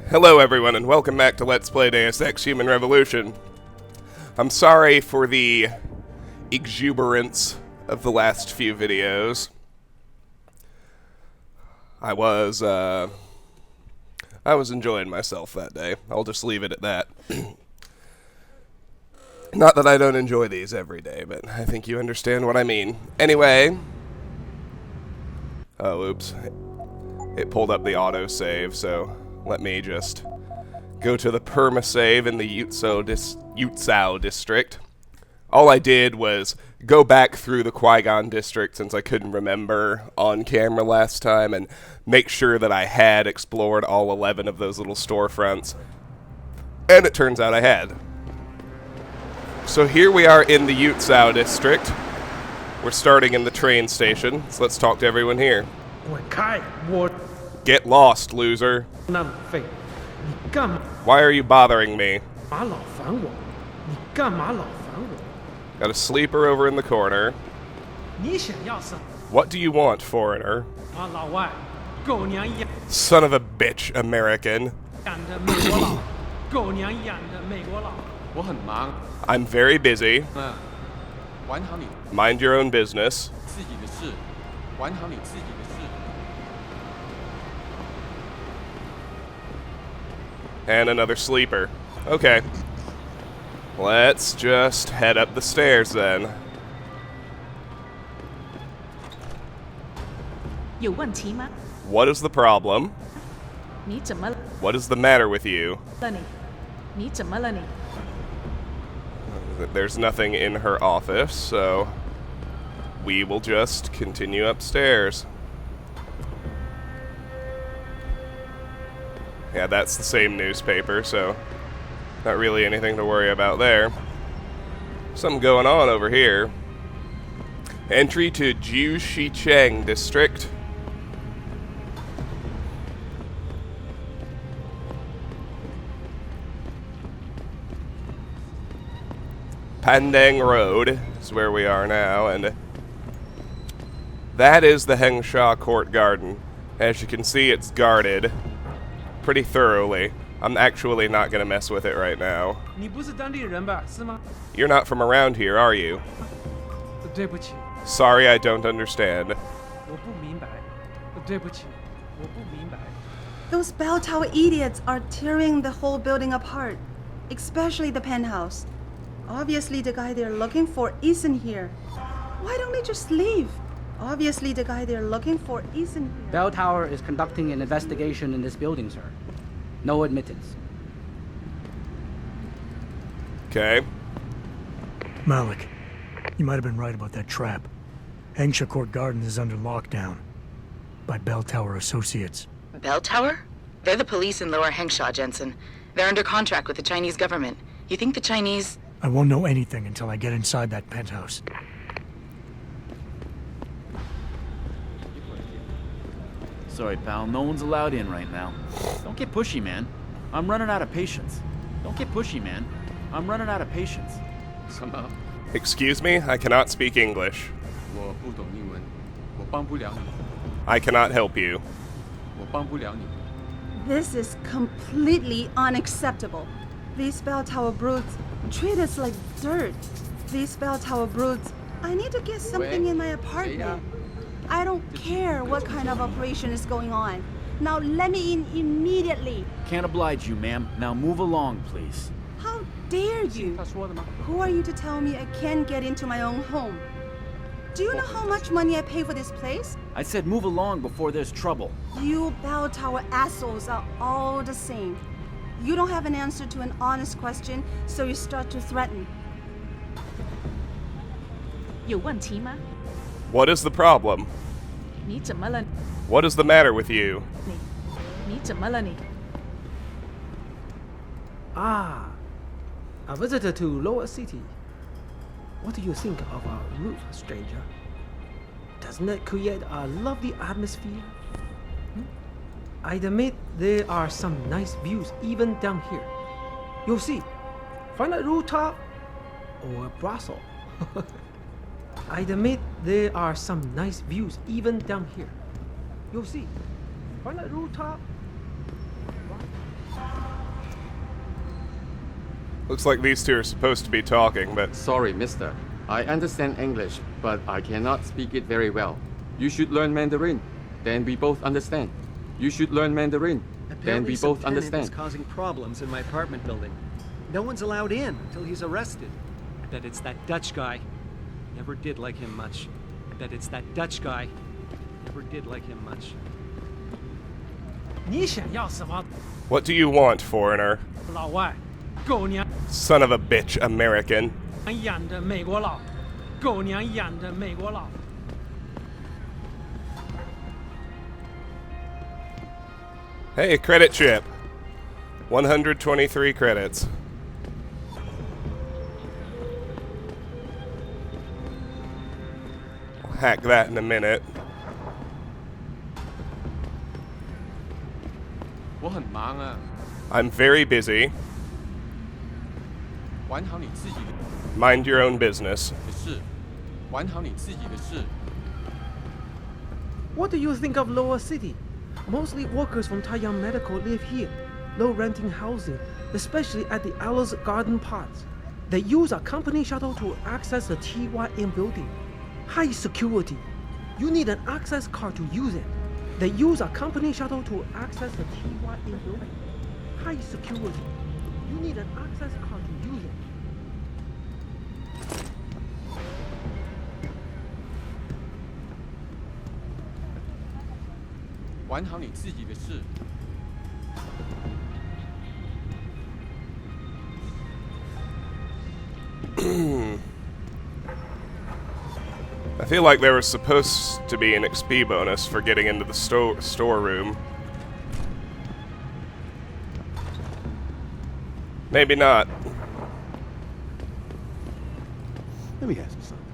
Hello everyone and welcome back to Let's Play Deus Ex Human Revolution. I'm sorry for the exuberance of the last few videos. I was enjoying myself that day. I'll just leave it at that. Not that I don't enjoy these every day, but I think you understand what I mean. Anyway. Oh, oops. It pulled up the autosave, so let me just go to the perma-save in the Youzhao district. All I did was go back through the Qui-Gon district since I couldn't remember on camera last time and make sure that I had explored all 11 of those little storefronts. And it turns out I had. So here we are in the Youzhao district. We're starting in the train station, so let's talk to everyone here. Get lost, loser. Why are you bothering me? Got a sleeper over in the corner. What do you want, foreigner? Son of a bitch, American. I'm very busy. Mind your own business. And another sleeper. Okay. Let's just head up the stairs then. What is the problem? What is the matter with you? There's nothing in her office, so we will just continue upstairs. Yeah, that's the same newspaper, so not really anything to worry about there. Something going on over here. Entry to Jiushicheng district. Pandang Road is where we are now, and that is the Hengsha Court Garden. As you can see, it's guarded pretty thoroughly. I'm actually not going to mess with it right now. You're not from around here, are you? Sorry, I don't understand. Those bell tower idiots are tearing the whole building apart, especially the penthouse. Obviously the guy they're looking for isn't here. Why don't they just leave? Obviously the guy they're looking for isn't here. Bell Tower is conducting an investigation in this building, sir. No admittance. Okay. Malik, you might have been right about that trap. Hengsha Court Gardens is under lockdown by Bell Tower Associates. Bell Tower? They're the police in Lower Hengsha, Jensen. They're under contract with the Chinese government. You think the Chinese... I won't know anything until I get inside that penthouse. Sorry, pal. No one's allowed in right now. Don't get pushy, man. I'm running out of patience. Don't get pushy, man. I'm running out of patience. Excuse me? I cannot speak English. I cannot help you. This is completely unacceptable. These bell tower brutes treat us like dirt. These bell tower brutes, I need to get something in my apartment. I don't care what kind of operation is going on. Now let me in immediately. Can't oblige you, ma'am. Now move along, please. How dare you? Who are you to tell me I can't get into my own home? Do you know how much money I pay for this place? I said move along before there's trouble. You bell tower assholes are all the same. You don't have an answer to an honest question, so you start to threaten. What is the problem? What is the matter with you? Ah, a visitor to Lower City. What do you think of our roof, stranger? Doesn't it create a lovely atmosphere? I admit there are some nice views even down here. You'll see. Find a rooftop or a brothel. I admit there are some nice views even down here. You'll see. Find a rooftop. Looks like these two are supposed to be talking, but Sorry, mister. I understand English, but I cannot speak it very well. You should learn Mandarin. Then we both understand. You should learn Mandarin. Then Apparently we some both tenant understand. is causing problems in my apartment building. No one's allowed in until he's arrested. I bet it's that Dutch guy. Never did like him much. I bet it's that Dutch guy. Never did like him much. 你想要什么， what do you want, foreigner? 老外？狗娘 Son of a bitch, American. 养的美国佬，狗娘养的美国佬。 Hey, credit chip. 123 credits. I'll hack that in a minute. 我很忙啊， I'm very busy. 管好你自己的 Mind your own business. 事，管好你自己的事。 What do you think of Lower City? Mostly workers from Taiyang Medical live here. Low renting housing, especially at the Alice Garden parts. They use a company shuttle to access the TYM building. High security. You need an access card to use it. They use a company shuttle to access the TYM building. High security. You need an access card to use it. 管好你自己的事。 I feel like there was supposed to be an XP bonus for getting into the storeroom. Maybe not. Let me ask you something.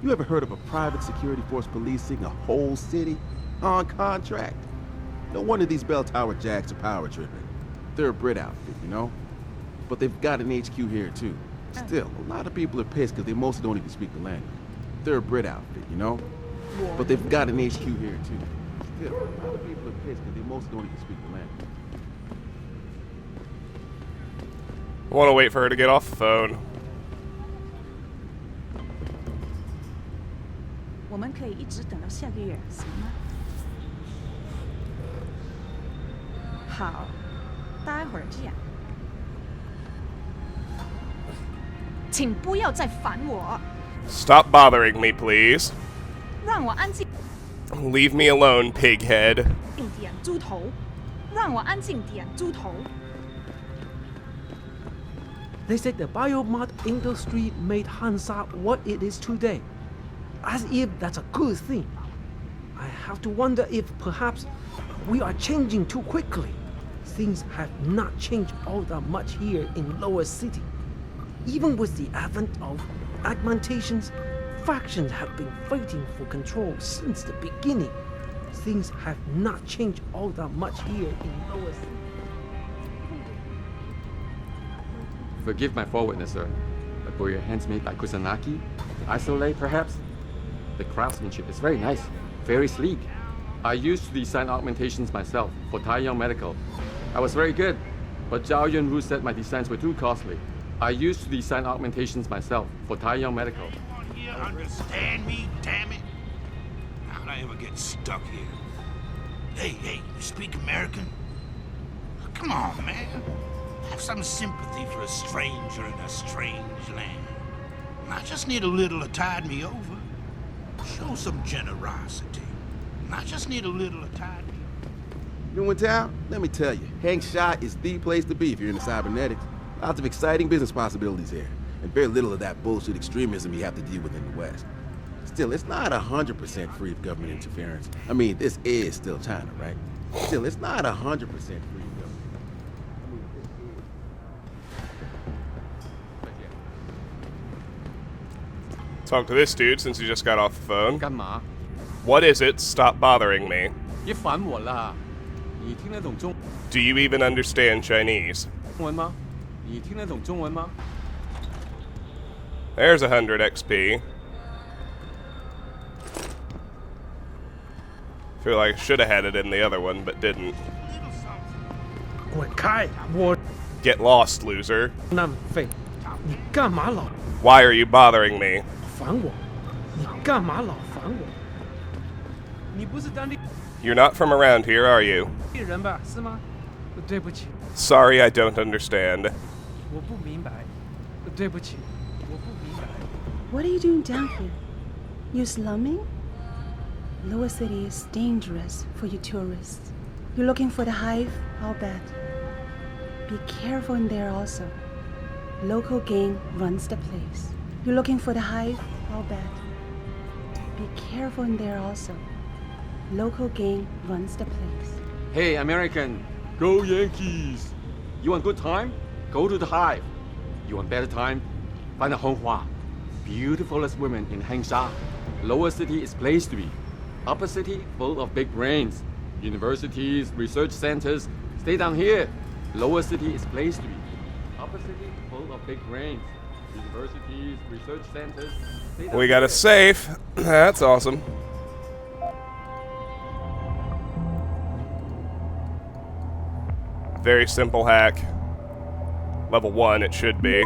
You ever heard of a private security force policing a whole city on contract? No wonder these bell tower jacks are power tripping. They're a Brit outfit, you know? But they've got an HQ here too. Still, a lot of people are pissed because they mostly don't even speak the language. They're a Brit outfit, you know? But they've got an HQ here too. Still, a lot of people are pissed because they mostly don't even speak the language. I want to wait for her to get off the phone. 我们可以一直等到下个月，行吗？好，待会儿见。请不要再烦我， Stop bothering me, please. 让我安静 Leave me alone, pighead. 点猪头，让我安静点猪头。 They said the biomart industry made Hansa what it is today. As if that's a good thing. I have to wonder if perhaps we are changing too quickly. Things have not changed all that much here in Lower City. Even with the advent of augmentations, factions have been fighting for control since the beginning. Things have not changed all that much here in Lower City. Forgive my forwardness, sir. But were your hands made by Kusanagi? Isolate, perhaps? The craftsmanship is very nice, very sleek. I used to design augmentations myself for Taiyang Medical. I was very good, but Zhao Yunru said my designs were too costly. I used to design augmentations myself for Taiyang Medical. You understand me, damn it? How'd I ever get stuck here? Hey, you speak American? Come on, man. Have some sympathy for a stranger in a strange land. I just need a little to tide me over. Show some generosity. I just need a little to tide me over. New in town? Let me tell you, Hengsha is the place to be if you're into cybernetics. Lots of exciting business possibilities here, and very little of that bullshit extremism you have to deal with in the West. Still, it's not 100% free of government interference. I mean, this is still China, right? Still, it's not 100% free of government. Talk to this dude since he just got off the phone. 干嘛？ What is it? Stop bothering me. 别烦我啦！你听得懂中 Do you even understand Chinese? 文吗？你听得懂中文吗？ There's 100 XP. Feel like I should have had it in the other one, but didn't. 滚开！我 Get lost, loser. 那么废，你干嘛老 Why are you bothering me? 烦我？你干嘛老烦我？你不是当地 You're not from around here, are you? 人吧？是吗？对不起， Sorry, I don't understand. 我不明白。对不起，我不明白。 What are you doing down here? You slumming? Lower City is dangerous for you tourists. You're looking for the hive? I'll bet. Be careful in there also. Local gang runs the place. You're looking for the hive? I'll bet. Be careful in there also. Local gang runs the place. Hey, American, go Yankees! You want good time? Go to the Hive. You want better time? Find a Honghua. Beautifulest women in Hengsha. Lower city is place to be. Upper city full of big brains. Universities, research centers. Stay down here. Lower city is place to be. Upper city full of big brains. Universities, research centers. Stay down We got a here. safe. That's awesome. Very simple hack. Level 1 it should be.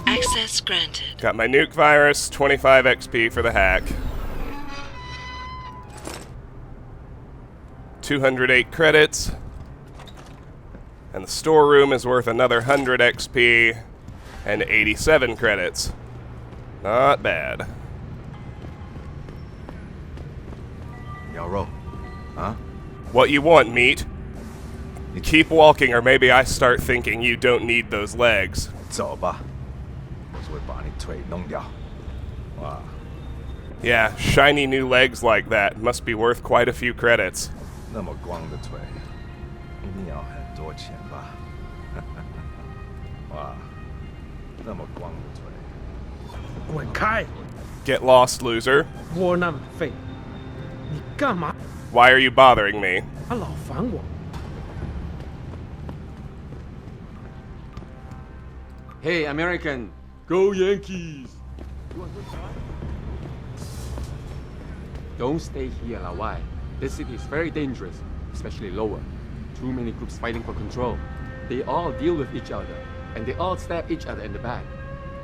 Access granted. Got my nuke virus, 25 XP for the hack. 208 credits. And the storeroom is worth another 100 XP and 87 credits. Not bad. 羊肉，啊？ What you want, meat? You keep walking or maybe I start thinking you don't need those legs. 走吧，我只会把你腿弄掉。哇， Yeah, shiny new legs like that must be worth quite a few credits. 那么光的腿，一定要很多钱吧？哇，那么光的腿。滚开！ Get lost, loser. 窝囊废！你干嘛？ Why are you bothering me? 老烦我！ Hey, American, go Yankees! You want good time? Don't stay here, Lawai. This city is very dangerous, especially lower. Too many groups fighting for control. They all deal with each other, and they all stab each other in the back.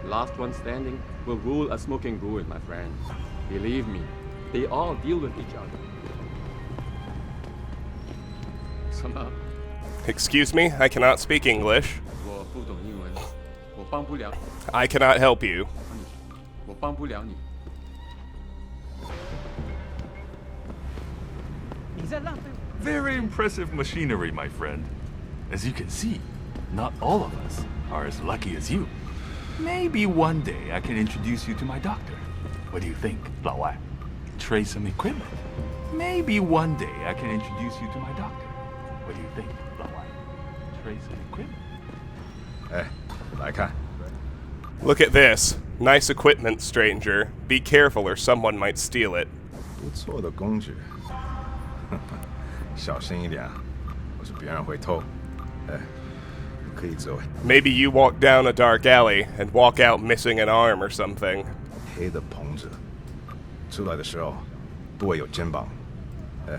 Last one standing will rule a smoking ruin, my friend. Believe me, they all deal with each other. Somehow, Excuse me, I cannot speak English. 我不懂英文，我帮不了 I cannot help you. 你，我帮不了你。 你在浪费。 Very impressive machinery, my friend. As you can see, not all of us are as lucky as you. Maybe one day I can introduce you to my doctor. What do you think, Lao Wai? Trade some equipment. Maybe one day I can introduce you to my doctor. What do you think, Lao Wai? Trade some equipment. 哎，来看， Look at this. Nice equipment, stranger. Be careful or someone might steal it. 不错的工具。小心一点啊，或是别人会偷。哎，可以走。 Maybe you walk down a dark alley and walk out missing an arm or something. 黑的棚子，出来的时候不会有肩膀。哎，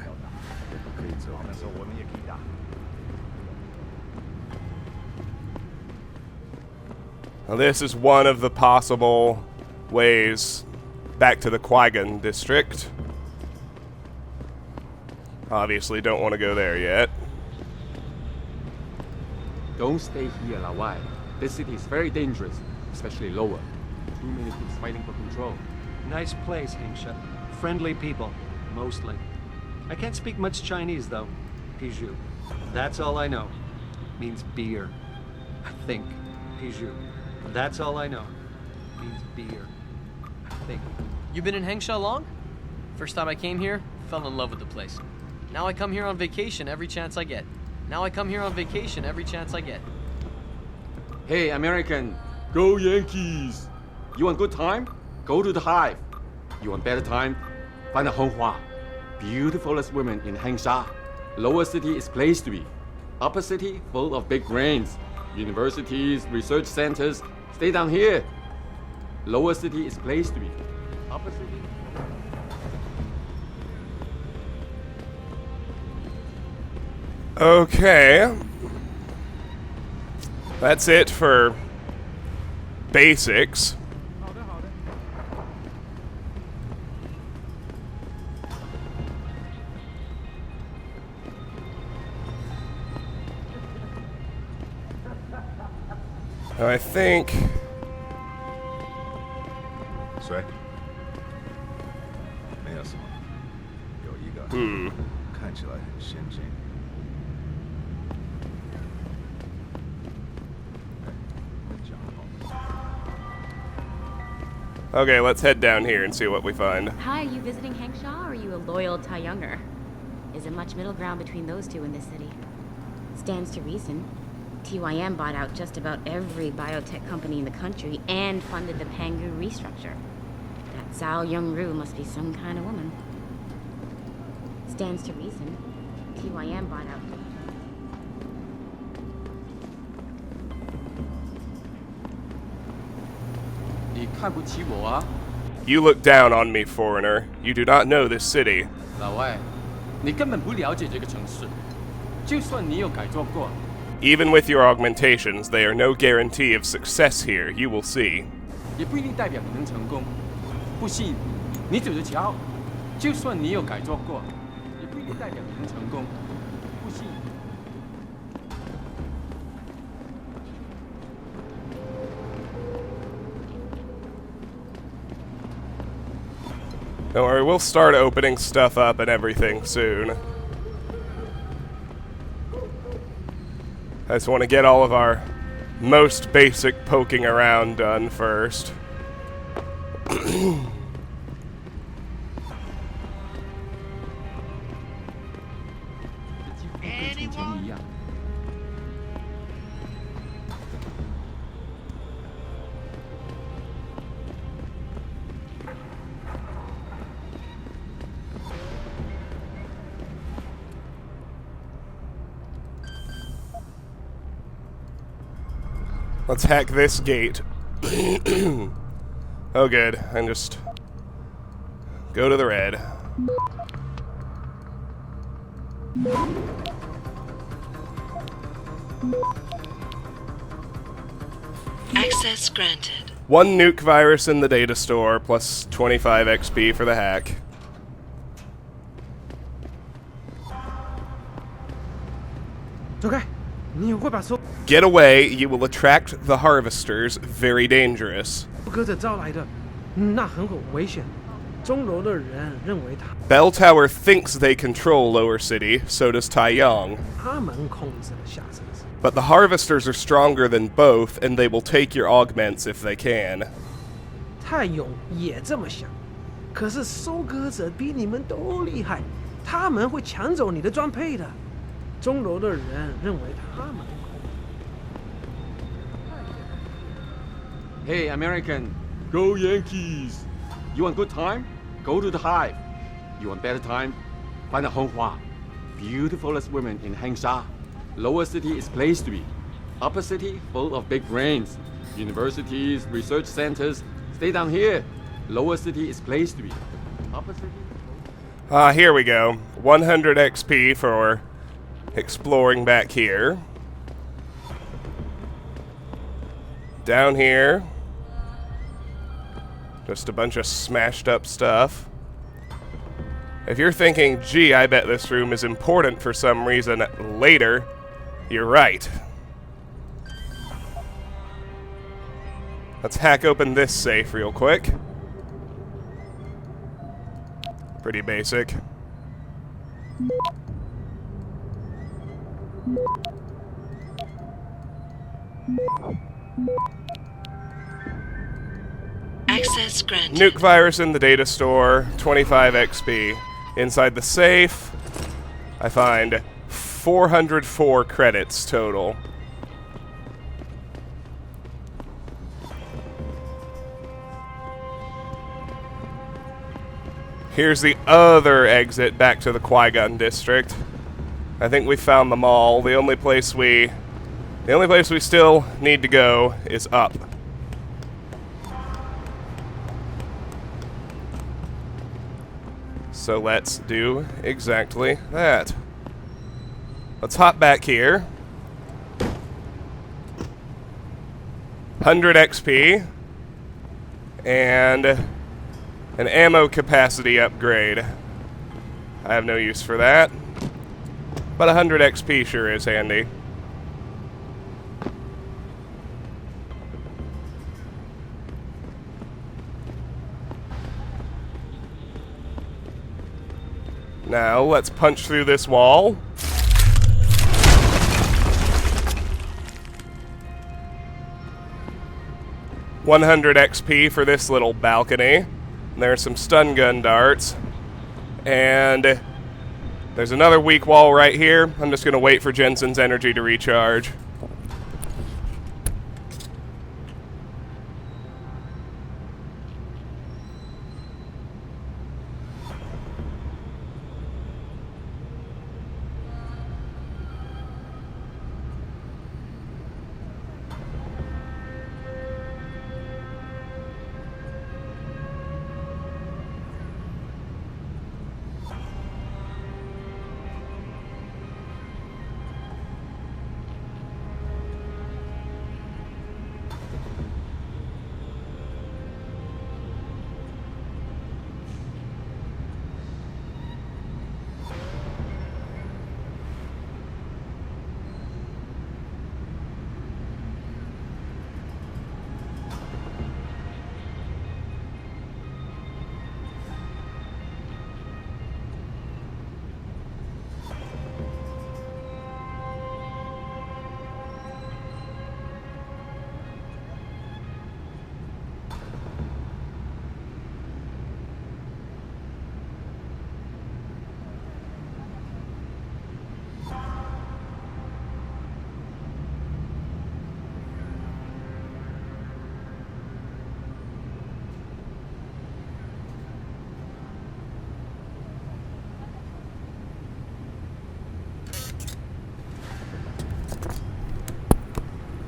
可以走。那时候我们也可以打。 Now, this is one of the possible ways back to the Qui-Gon district. Obviously, don't want to go there yet. Don't stay here, Lawai. This city is very dangerous, especially lower. Too many groups fighting for control. Nice place, Hengsha. Friendly people, mostly. I can't speak much Chinese, though. Piju. That's all I know. Means beer. I think. Piju. That's all I know. Means beer. I think. You been in Hengsha long? First time I came here, fell in love with the place. Now I come here on vacation every chance I get. Now I come here on vacation every chance I get. Hey, American, go Yankees! You want good time? Go to the Hive. You want better time? Find a Honghua. Beautifulest women in Hengsha. Lower city is place to be. Upper city full of big brains. Universities, research centers. Stay down here. Lower city is place to be. Upper city. Okay. That's it for basics. I think... 谁？没有什么，有一个，看起来很先进。Okay, let's head down here and see what we find. Hi, are you visiting Hengsha or are you a loyal Taiyunger? Isn't much middle ground between those two in this city. Stands to reason. TYM bought out just about every biotech company in the country and funded the Pangu restructure. That Zhao Yongru must be some kind of woman. Stands to reason. TYM bought out... You look down on me, foreigner. You do not know this city. 老外，你根本不了解这个城市。就算你有改装过， Even with your augmentations, they are no guarantee of success here, you will see. 也不一定代表你能成功。不信，你走着瞧。就算你有改装过，也不一定代表你能成功。不信。 Don't worry, we'll start opening stuff up and everything soon. I just want to get all of our most basic poking around done first. Let's hack this gate. Oh good, and just go to the red. Access granted. 1 nuke virus in the data store, plus 25 XP for the hack. Get away, you will attract the harvesters, very dangerous. Bell Tower thinks they control Lower City, so does Taiyang. But the harvesters are stronger than both, and they will take your augments if they can. 泰永也这么想，可是收割者比你们都厉害，他们会抢走你的装配的。钟楼的人认为他们。Hey, American, go Yankees! You want good time? Go to the Hive. You want better time? Find a Honghua, beautifulest women in Hengsha. Lower City is place to be. Upper City full of big brains, universities, research centers. Stay down here. Lower City is place to be. Upper City. Here we go. 100 XP for exploring back here. Down here. Just a bunch of smashed up stuff. If you're thinking, gee, I bet this room is important for some reason later, you're right. Let's hack open this safe real quick. Pretty basic. Access granted. Nuke virus in the data store, 25 XP. Inside the safe, I find 404 credits total. Here's the other exit back to the Qui-Gon district. I think we found them all. The only place we still need to go is up. So let's do exactly that. Let's hop back here. 100 XP. And an ammo capacity upgrade. I have no use for that. But 100 XP sure is handy. Now, let's punch through this wall. $100 XP for this little balcony. And there's some stun gun darts. And there's another weak wall right here. I'm just going to wait for Jensen's energy to recharge.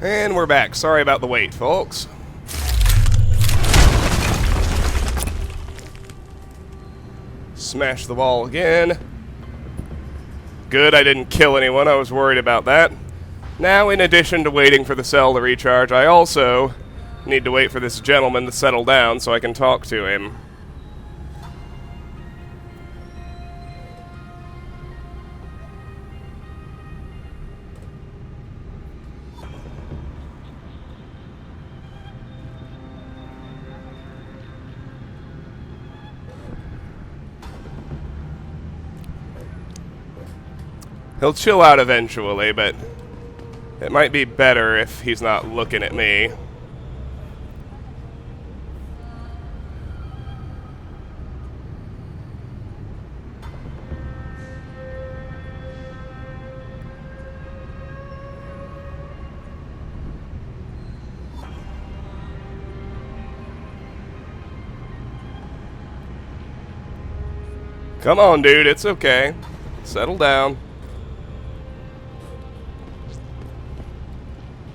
And we're back. Sorry about the wait, folks. Smash the wall again. Good, I didn't kill anyone. I was worried about that. Now, in addition to waiting for the cell to recharge, I also need to wait for this gentleman to settle down so I can talk to him. He'll chill out eventually, but it might be better if he's not looking at me. Come on, dude, it's okay. Settle down.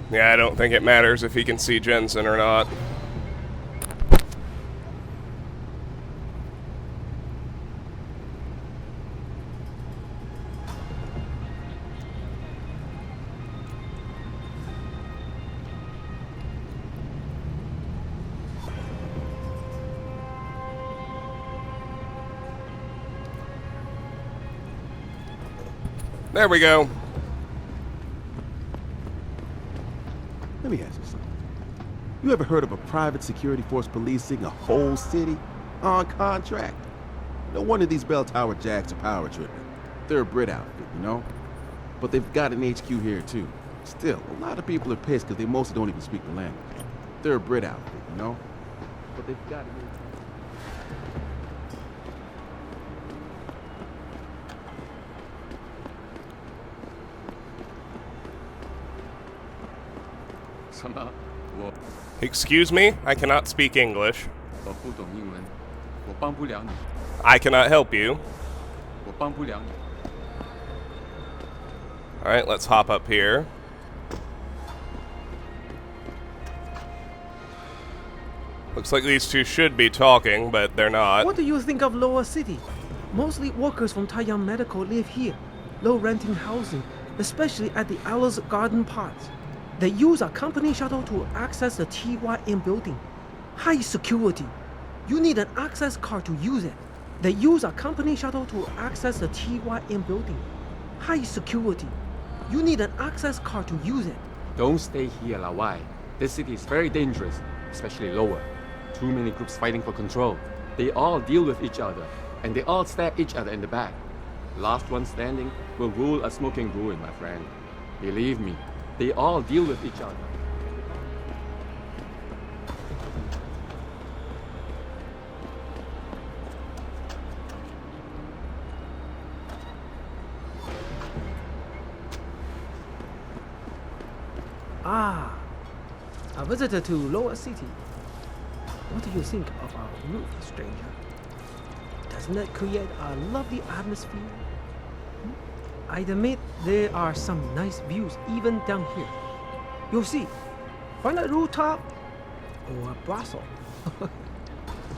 Yeah, I don't think it matters if he can see Jensen or not. There we go. Let me ask you something. You ever heard of a private security force policing a whole city on contract? No wonder these bell tower jacks are power tripping. They're a Brit outfit, you know? But they've got an HQ here too. Still, a lot of people are pissed because they mostly don't even speak the language. They're a Brit outfit, you know? But they've got an Excuse me? I cannot speak English. I cannot help you. Alright, let's hop up here. Looks like these two should be talking, but they're not. What do you think of Lower City? Mostly workers from Taiyang Medical live here. Low renting housing, especially at the Alice Garden parts. They use a company shuttle to access the TYM building. High security. You need an access card to use it. They use a company shuttle to access the TYM building. High security. You need an access card to use it. Don't stay here, Lawai. This city is very dangerous, especially lower. Too many groups fighting for control. They all deal with each other, and they all stab each other in the back. Last one standing will rule a smoking ruin, my friend. Believe me, they all deal with each other. Ah, a visitor to Lower City. What do you think of our roof, stranger? Doesn't it create a lovely atmosphere? I admit there are some nice views even down here. You'll see. Find a rooftop or a brothel.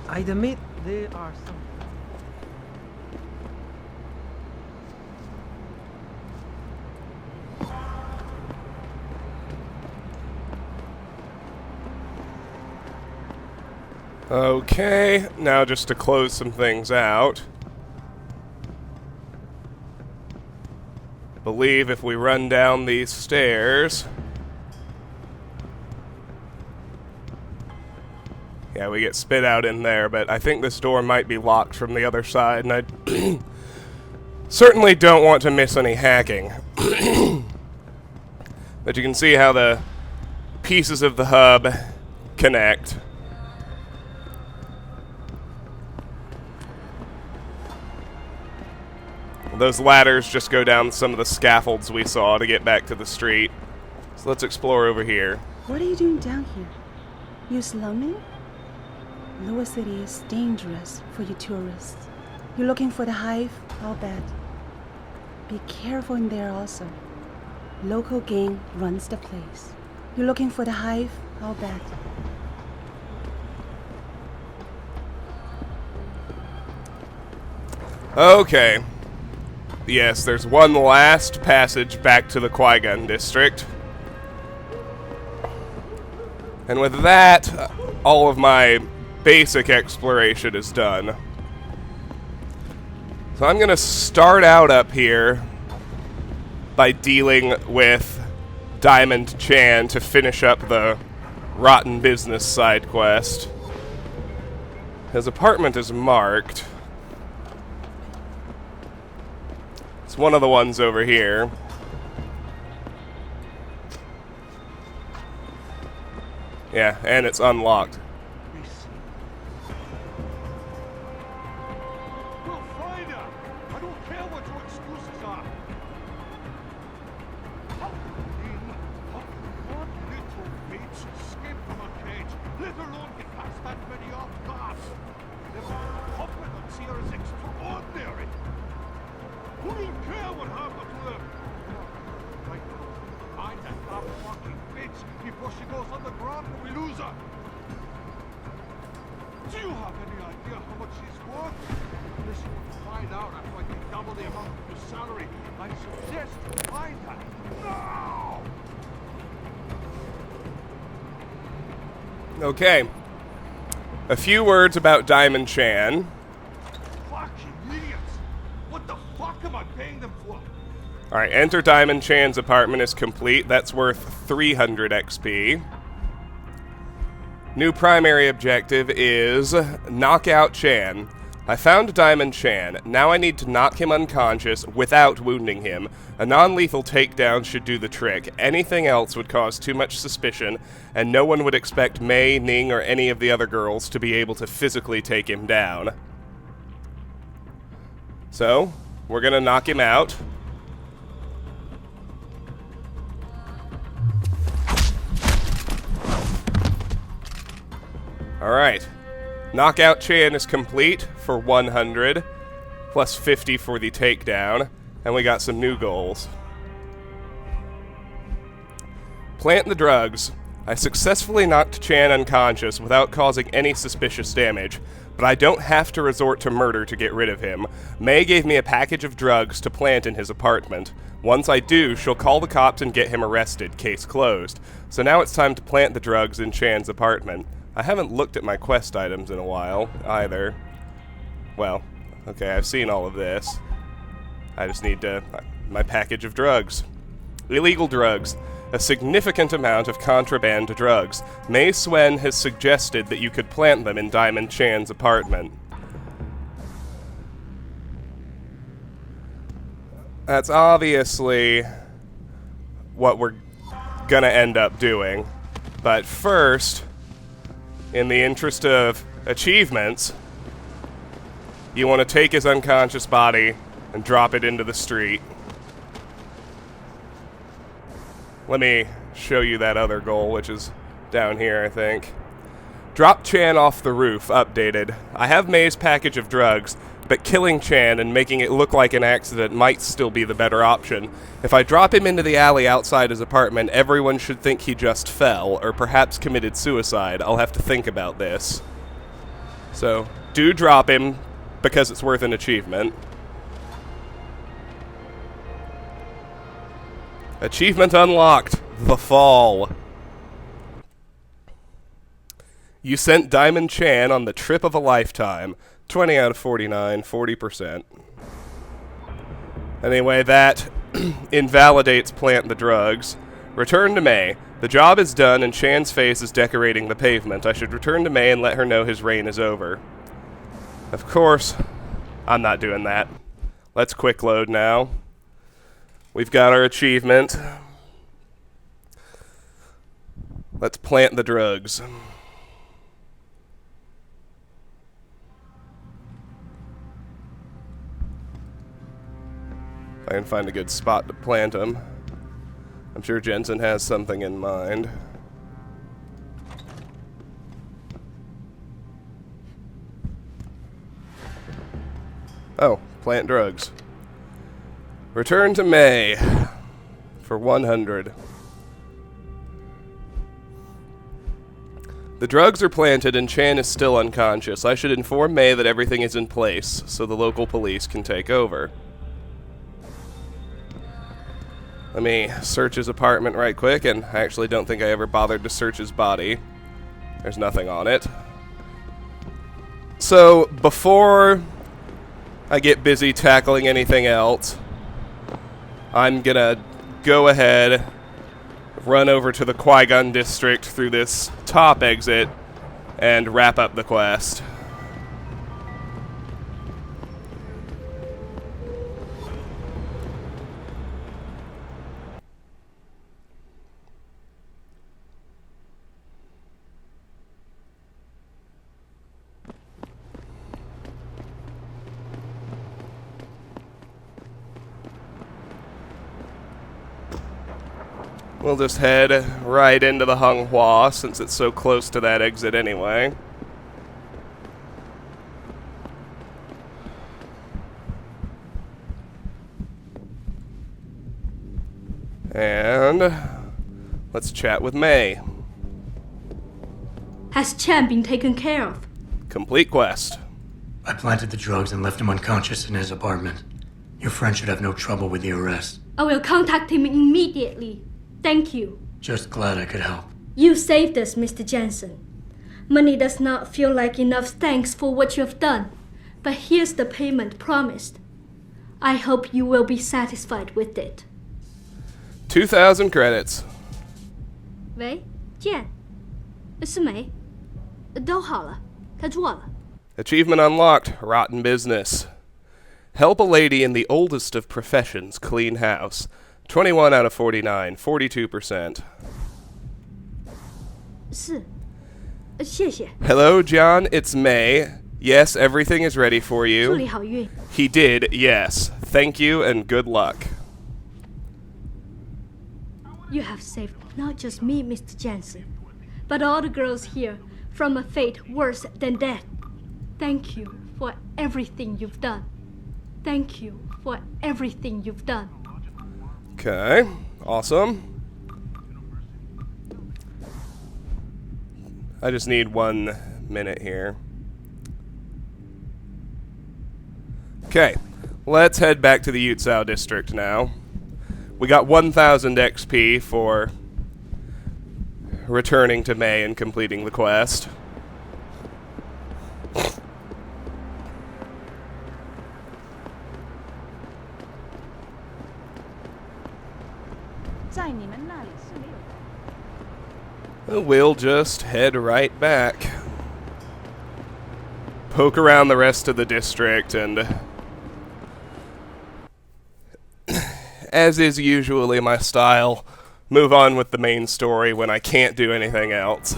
I admit there are some. Okay, now just to close some things out. I believe if we run down these stairs... Yeah, we get spit out in there, but I think this door might be locked from the other side, and I certainly don't want to miss any hacking. But you can see how the pieces of the hub connect. Those ladders just go down some of the scaffolds we saw to get back to the street. So let's explore over here. What are you doing down here? You slumming? Lower City is dangerous for you tourists. You're looking for the hive? I'll bet. Be careful in there also. Local gang runs the place. You're looking for the hive? I'll bet. Okay. Yes, there's one last passage back to the Qui-Gon District. And with that, all of my basic exploration is done. So I'm going to start out up here by dealing with Diamond Chan to finish up the Rotten Business side quest. His apartment is marked. It's one of the ones over here. Yeah, and it's unlocked. We'll find her! I don't care what your excuses are! How little bitch escaped from a cage, let alone get past that many off guards! Their competence here is extraordinary! Who don't care what happened to them? Right, find that damn fucking bitch before she goes on the ground and we lose her! Do you have any idea how much she's worth? Unless you want to find out after I get double the amount of your salary, I suggest you find her now! Okay. A few words about Diamond Chan. Fucking idiots! What the fuck am I paying them for? Alright, enter Diamond Chan's apartment is complete. That's worth 300 XP. New primary objective is knock out Chan. I found Diamond Chan. Now I need to knock him unconscious without wounding him. A non-lethal takedown should do the trick. Anything else would cause too much suspicion, and no one would expect Mei, Ning, or any of the other girls to be able to physically take him down. So, we're gonna knock him out. Alright. Knockout Chan is complete for 100, plus 50 for the takedown, and we got some new goals. Plant the drugs. I successfully knocked Chan unconscious without causing any suspicious damage. but I don't have to resort to murder to get rid of him. May gave me a package of drugs to plant in his apartment. Once I do, she'll call the cops and get him arrested, case closed. So now it's time to plant the drugs in Chan's apartment. I haven't looked at my quest items in a while, either. Well, okay, I've seen all of this. I just need my package of drugs. Illegal drugs. A significant amount of contraband drugs. Mei Swen has suggested that you could plant them in Diamond Chan's apartment. That's obviously what we're gonna end up doing. But first, in the interest of achievements, you want to take his unconscious body and drop it into the street. Let me show you that other goal, which is down here, I think. Drop Chan off the roof, updated. I have May's package of drugs, but killing Chan and making it look like an accident might still be the better option. If I drop him into the alley outside his apartment, everyone should think he just fell, or perhaps committed suicide. I'll have to think about this. So, do drop him, because it's worth an achievement. Achievement unlocked. The Fall. You sent Diamond Chan on the trip of a lifetime. 20 out of 49, 40%. Anyway, that invalidates plant the drugs. Return to May. The job is done and Chan's face is decorating the pavement. I should return to May and let her know his reign is over. Of course, I'm not doing that. Let's quick load now. We've got our achievement. Let's plant the drugs. If I can find a good spot to plant them. I'm sure Jensen has something in mind. Oh, plant drugs. Return to May for 100. The drugs are planted and Chan is still unconscious. I should inform May that everything is in place so the local police can take over. Let me search his apartment right quick, and I actually don't think I ever bothered to search his body. There's nothing on it. So, before I get busy tackling anything else, I'm gonna go ahead, run over to the Qui-Gon District through this top exit, and wrap up the quest. We'll just head right into the Hunghua, since it's so close to that exit anyway. And let's chat with May. Has Chan been taken care of? Complete quest. I planted the drugs and left him unconscious in his apartment. Your friend should have no trouble with the arrest. I will contact him immediately. Thank you. Just glad I could help. You saved us, Mr. Jensen. Money does not feel like enough thanks for what you have done, but here's the payment promised. I hope you will be satisfied with it. 2,000 credits. 喂，健，是梅，都好了，他做了。 Achievement unlocked. Rotten business. Help a lady in the oldest of professions clean house. 21 out of 49, 42%. 是，谢谢。 Hello, John. It's May. Yes, everything is ready for 祝 you. 你好运。 He did, yes. Thank you and good luck. You have saved not just me, Mr. Jensen, but all the girls here from a fate worse than death. Thank you for everything you've done. Thank you for everything you've done. Okay, awesome. I just need 1 minute here. Okay, let's head back to the Youzhao district now. We got 1,000 XP for returning to May and completing the quest. We'll just head right back. Poke around the rest of the district and, as is usually my style, move on with the main story when I can't do anything else.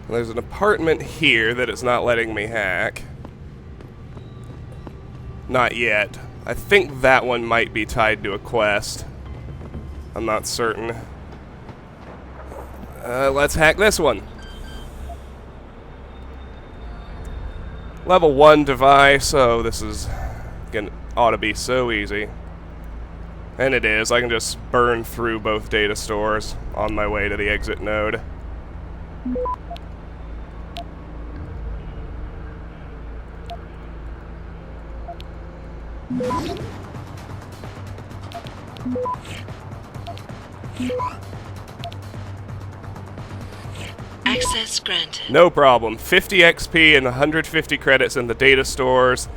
There's an apartment here that it's not letting me hack. Not yet. I think that one might be tied to a quest. I'm not certain. Let's hack this one. Level 1 device. Oh, this is ought to be so easy. And it is. I can just burn through both data stores on my way to the exit node. Access granted. No problem. 50 XP and 150 credits in the data stores,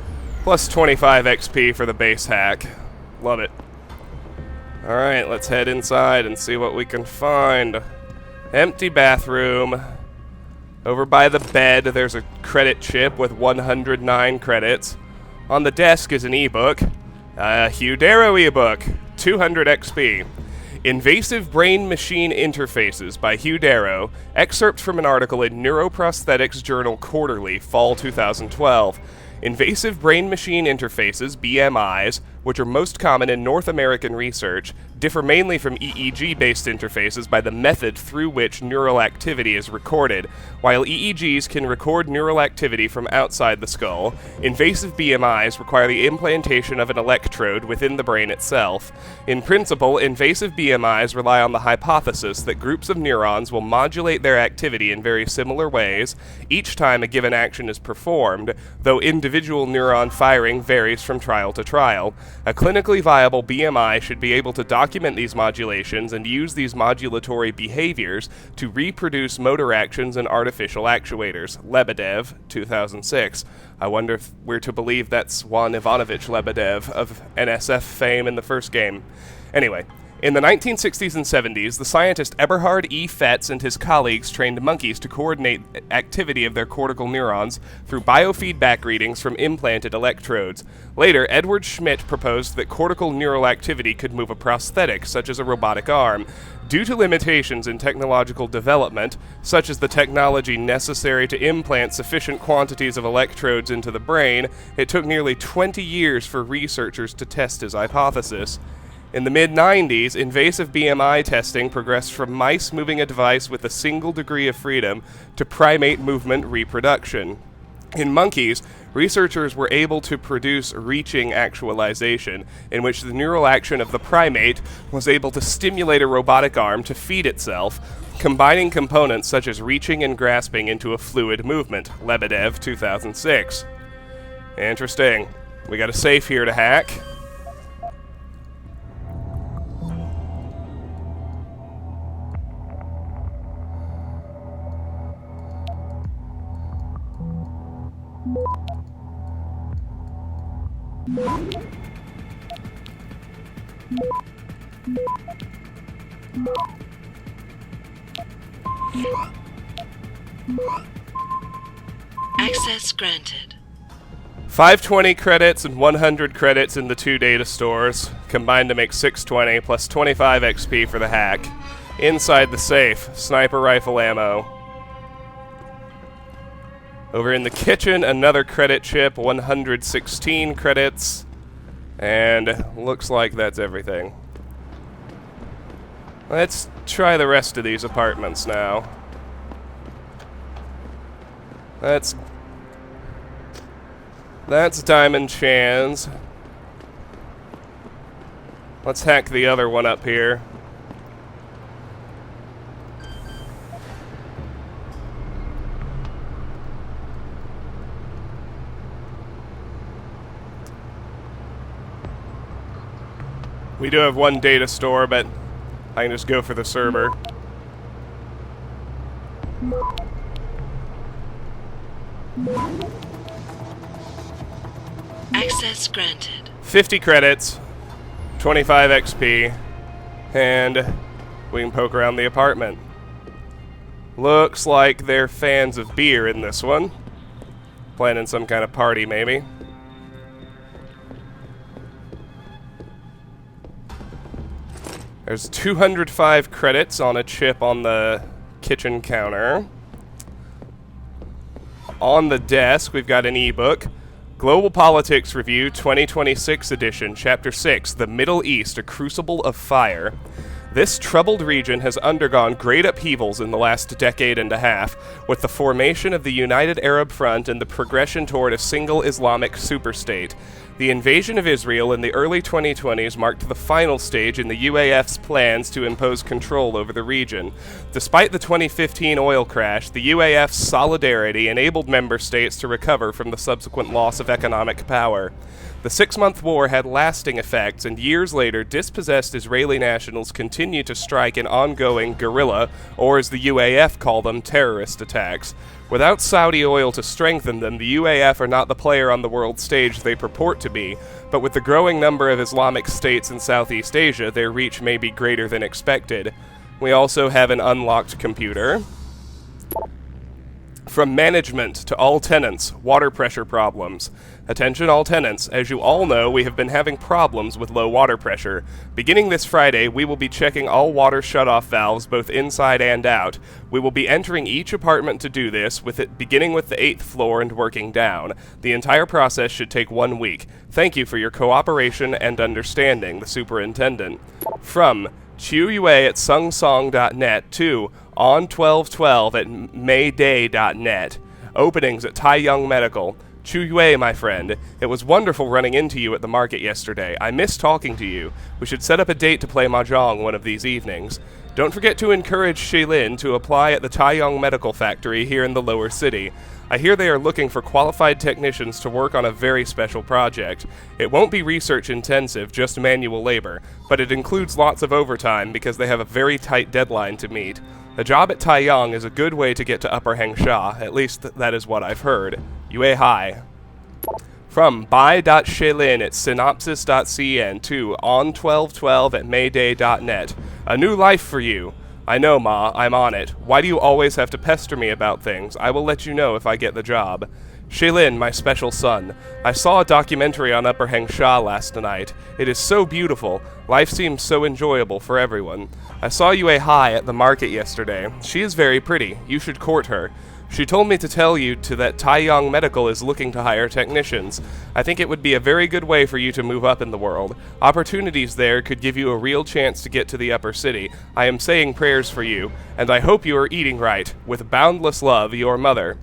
plus 25 XP for the base hack. Love it. Alright, let's head inside and see what we can find. Empty bathroom. Over by the bed, there's a credit chip with 109 credits. On the desk is an ebook. A Youzhao ebook. 200 XP. Invasive Brain-Machine Interfaces by Youzhao, excerpt from an article in Neuroprosthetics Journal Quarterly, Fall 2012. Invasive brain-machine interfaces, BMIs, which are most common in North American research, differ mainly from EEG-based interfaces by the method through which neural activity is recorded. While EEGs can record neural activity from outside the skull, invasive BMIs require the implantation of an electrode within the brain itself. In principle, invasive BMIs rely on the hypothesis that groups of neurons will modulate their activity in very similar ways each time a given action is performed, though individual neuron firing varies from trial to trial. A clinically viable BMI should be able to document these modulations and use these modulatory behaviors to reproduce motor actions in artificial actuators. Lebedev, 2006. I wonder if we're to believe that's Juan Ivanovich Lebedev of NSF fame in the first game. Anyway, in the 1960s and 70s, the scientist Eberhard E. Fetz and his colleagues trained monkeys to coordinate activity of their cortical neurons through biofeedback readings from implanted electrodes. Later, Edward Schmidt proposed that cortical neural activity could move a prosthetic, such as a robotic arm. Due to limitations in technological development, such as the technology necessary to implant sufficient quantities of electrodes into the brain, it took nearly 20 years for researchers to test his hypothesis. In the mid-90s, invasive BMI testing progressed from mice moving a device with a single degree of freedom to primate movement reproduction. In monkeys, researchers were able to produce reaching actualization, in which the neural action of the primate was able to stimulate a robotic arm to feed itself, combining components such as reaching and grasping into a fluid movement. Lebedev, 2006. Interesting. We got a safe here to hack. Access granted. 520 credits and 100 credits in the two data stores, combined to make 620 plus 25 XP for the hack. Inside the safe, sniper rifle ammo. Over in the kitchen, another credit chip, 116 credits. And looks like that's everything. Let's try the rest of these apartments now. Let's That's Diamond Chan's. Let's hack the other one up here. We do have one data store, but I can just go for the server. Access granted. 50 credits, 25 XP, and we can poke around the apartment. Looks like they're fans of beer in this one. Planning some kind of party, maybe. There's 205 credits on a chip on the kitchen counter. On the desk, we've got an ebook. Global Politics Review 2026 edition, Chapter 6, The Middle East, A Crucible of Fire. This troubled region has undergone great upheavals in the last decade and a half, with the formation of the United Arab Front and the progression toward a single Islamic superstate. The invasion of Israel in the early 2020s marked the final stage in the UAF's plans to impose control over the region. Despite the 2015 oil crash, the UAF's solidarity enabled member states to recover from the subsequent loss of economic power. The 6-month war had lasting effects, and years later, dispossessed Israeli nationals continue to strike in ongoing guerrilla, or as the UAF call them, terrorist attacks. Without Saudi oil to strengthen them, the UAF are not the player on the world stage they purport to be, but with the growing number of Islamic states in Southeast Asia, their reach may be greater than expected. We also have an unlocked computer. From management to all tenants, water pressure problems. Attention all tenants, as you all know, we have been having problems with low water pressure. Beginning this Friday, we will be checking all water shutoff valves both inside and out. We will be entering each apartment to do this, with it beginning with the 8th floor and working down. The entire process should take 1 week. Thank you for your cooperation and understanding, the superintendent. From Chuyue at sungsong.net to on 1212 at mayday.net. Openings at Taiyang Medical. Chuyue, my friend, it was wonderful running into you at the market yesterday. I miss talking to you. We should set up a date to play mahjong one of these evenings. Don't forget to encourage Shailin to apply at the Taiyang Medical Factory here in the lower city. I hear they are looking for qualified technicians to work on a very special project. It won't be research intensive, just manual labor, but it includes lots of overtime because they have a very tight deadline to meet. A job at Taiyang is a good way to get to Upper Hengsha, at least that is what I've heard. Yue Hai. From buy.shailin at synopsis.cn to on1212 at mayday.net. A new life for you. I know, Ma, I'm on it. Why do you always have to pester me about things? I will let you know if I get the job. Shailin, my special son. I saw a documentary on Upper Hengsha last night. It is so beautiful. Life seems so enjoyable for everyone. I saw Yue Hai at the market yesterday. She is very pretty. You should court her. She told me to tell you that Taiyang Medical is looking to hire technicians. I think it would be a very good way for you to move up in the world. Opportunities there could give you a real chance to get to the upper city. I am saying prayers for you, and I hope you are eating right. With boundless love, your mother.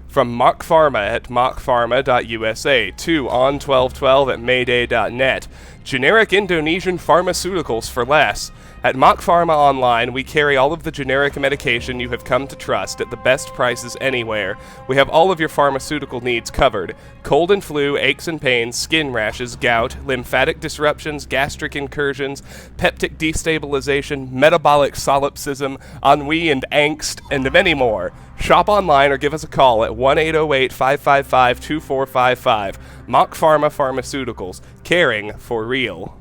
From Mock Pharma at mockpharma.usa to on1212 at mayday.net. Generic Indonesian pharmaceuticals for less. At Mock Pharma Online, we carry all of the generic medication you have come to trust at the best prices anywhere. We have all of your pharmaceutical needs covered. Cold and flu, aches and pains, skin rashes, gout, lymphatic disruptions, gastric incursions, peptic destabilization, metabolic solipsism, ennui and angst, and many more. Shop online or give us a call at 1-808-555-2455. Mock Pharma Pharmaceuticals. Caring for real.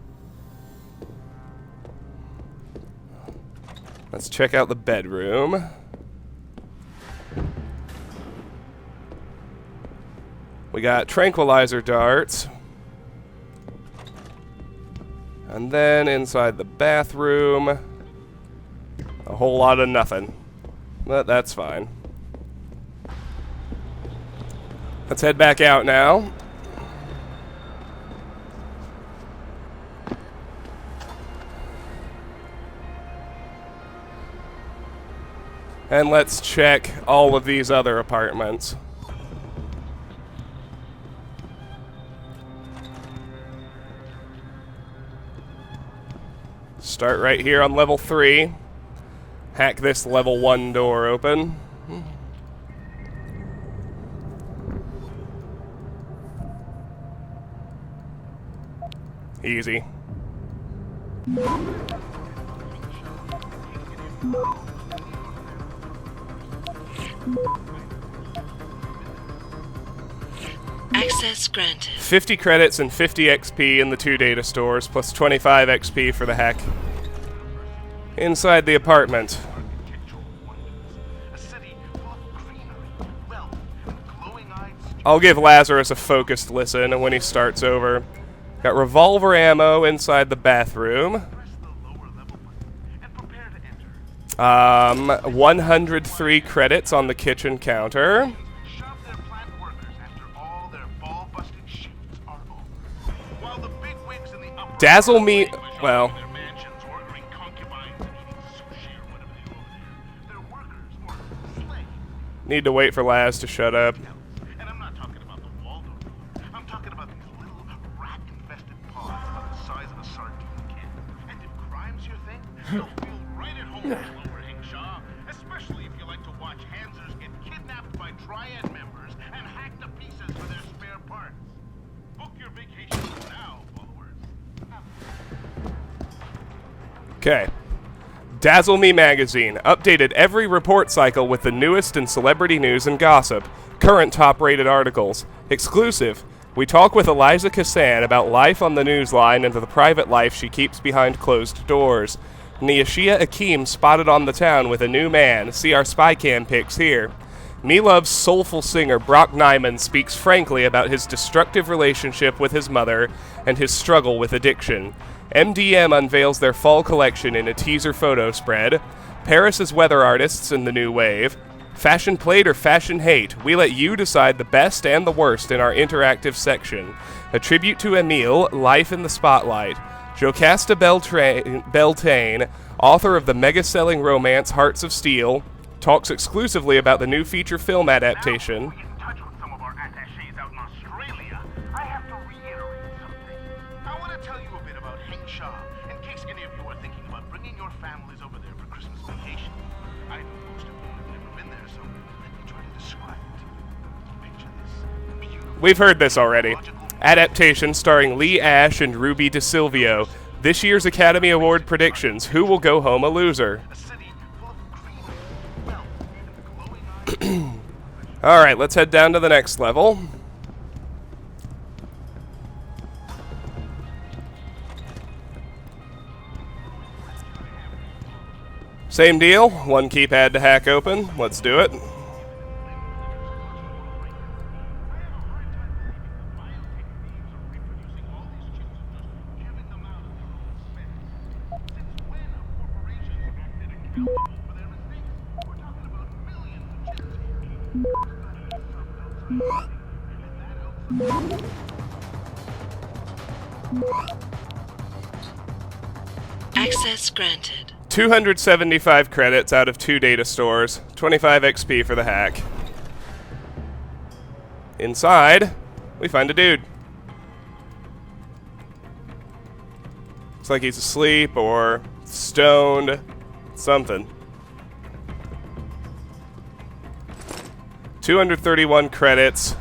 Let's check out the bedroom. We got tranquilizer darts. And then inside the bathroom, a whole lot of nothing. But that's fine. Let's head back out now. And let's check all of these other apartments. Start right here on level 3. Hack this level 1 door open. Easy. Access granted. 50 credits and 50 XP in the 2 data stores, plus 25 XP for the hack. Inside the apartment. I'll give Lazarus a focused listen when he starts over. Got revolver ammo inside the bathroom. 103 credits on the kitchen counter. Dazzle me. Well. Need to wait for Laz to shut up. And I'm not talking about the Waldo. I'm talking about these little rat-infested pods about the size of a sardine can. And if crime's your thing, you'll feel right at home in Lower Hengsha, especially if you like to watch Hansers get kidnapped by Triad members and hacked to pieces for their spare parts. Book your vacation now, followers. Okay. Dazzle Me magazine, updated every report cycle with the newest in celebrity news and gossip, current top-rated articles, exclusive. We talk with Eliza Kassan about life on the newsline and the private life she keeps behind closed doors. Niyashia Akeem spotted on the town with a new man. See our spy cam pics here. Me Love's soulful singer Brock Nyman speaks frankly about his destructive relationship with his mother and his struggle with addiction. MDM unveils their fall collection in a teaser photo spread. Paris's weather artists in the new wave. Fashion plate or fashion hate, we let you decide the best and the worst in our interactive section. A tribute to Emile, Life in the Spotlight. Jocasta Beltane, author of the mega-selling romance Hearts of Steel, talks exclusively about the new feature film adaptation. We've heard this already. Adaptation starring Lee Ash and Ruby DeSilvio. This year's Academy Award predictions. Who will go home a loser? Alright, let's head down to the next level. Same deal. One keypad to hack open. Let's do it. Access granted. 275 credits out of 2 data stores, 25 XP for the hack. Inside, we find a dude. Looks like he's asleep or stoned, something. 231 credits.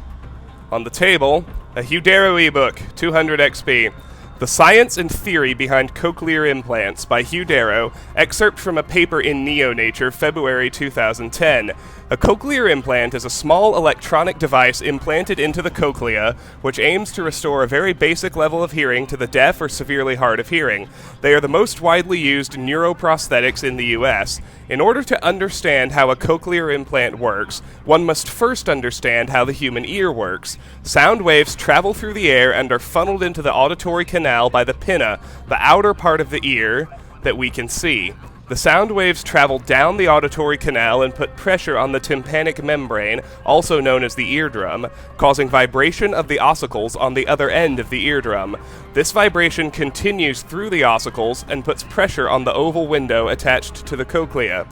On the table, a Hudero ebook, 200 XP. The Science and Theory Behind Cochlear Implants by Hudero, excerpt from a paper in NeoNature, February 2010. A cochlear implant is a small electronic device implanted into the cochlea, which aims to restore a very basic level of hearing to the deaf or severely hard of hearing. They are the most widely used neuroprosthetics in the U.S. In order to understand how a cochlear implant works, one must first understand how the human ear works. Sound waves travel through the air and are funneled into the auditory canal by the pinna, the outer part of the ear that we can see. The sound waves travel down the auditory canal and put pressure on the tympanic membrane, also known as the eardrum, causing vibration of the ossicles on the other end of the eardrum. This vibration continues through the ossicles and puts pressure on the oval window attached to the cochlea.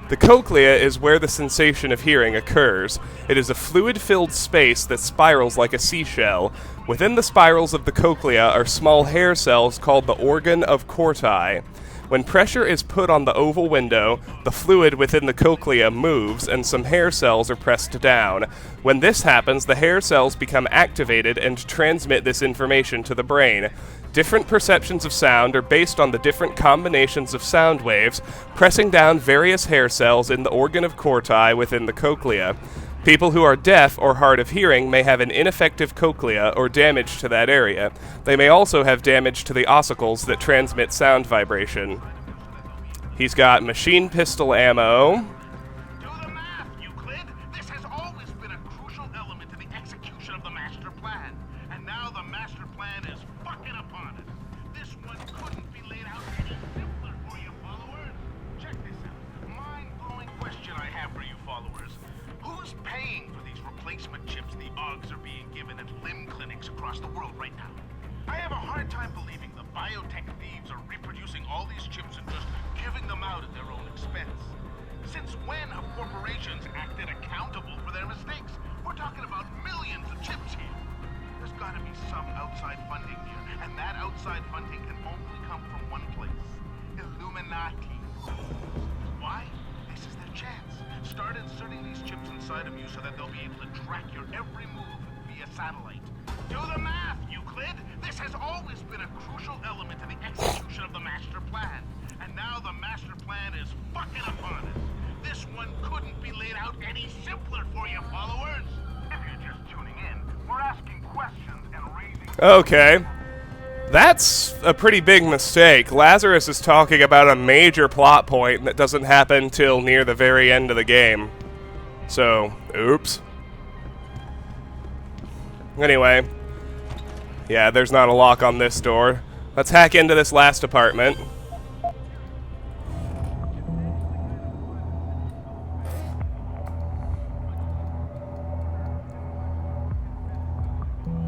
The cochlea is where the sensation of hearing occurs. It is a fluid-filled space that spirals like a seashell. Within the spirals of the cochlea are small hair cells called the organ of Corti. When pressure is put on the oval window, the fluid within the cochlea moves and some hair cells are pressed down. When this happens, the hair cells become activated and transmit this information to the brain. Different perceptions of sound are based on the different combinations of sound waves, pressing down various hair cells in the organ of corti within the cochlea. People who are deaf or hard of hearing may have an ineffective cochlea or damage to that area. They may also have damage to the ossicles that transmit sound vibration. He's got machine pistol ammo. Okay. That's a pretty big mistake. Lazarus is talking about a major plot point that doesn't happen till near the very end of the game. So, oops. Anyway. Yeah, there's not a lock on this door. Let's hack into this last apartment.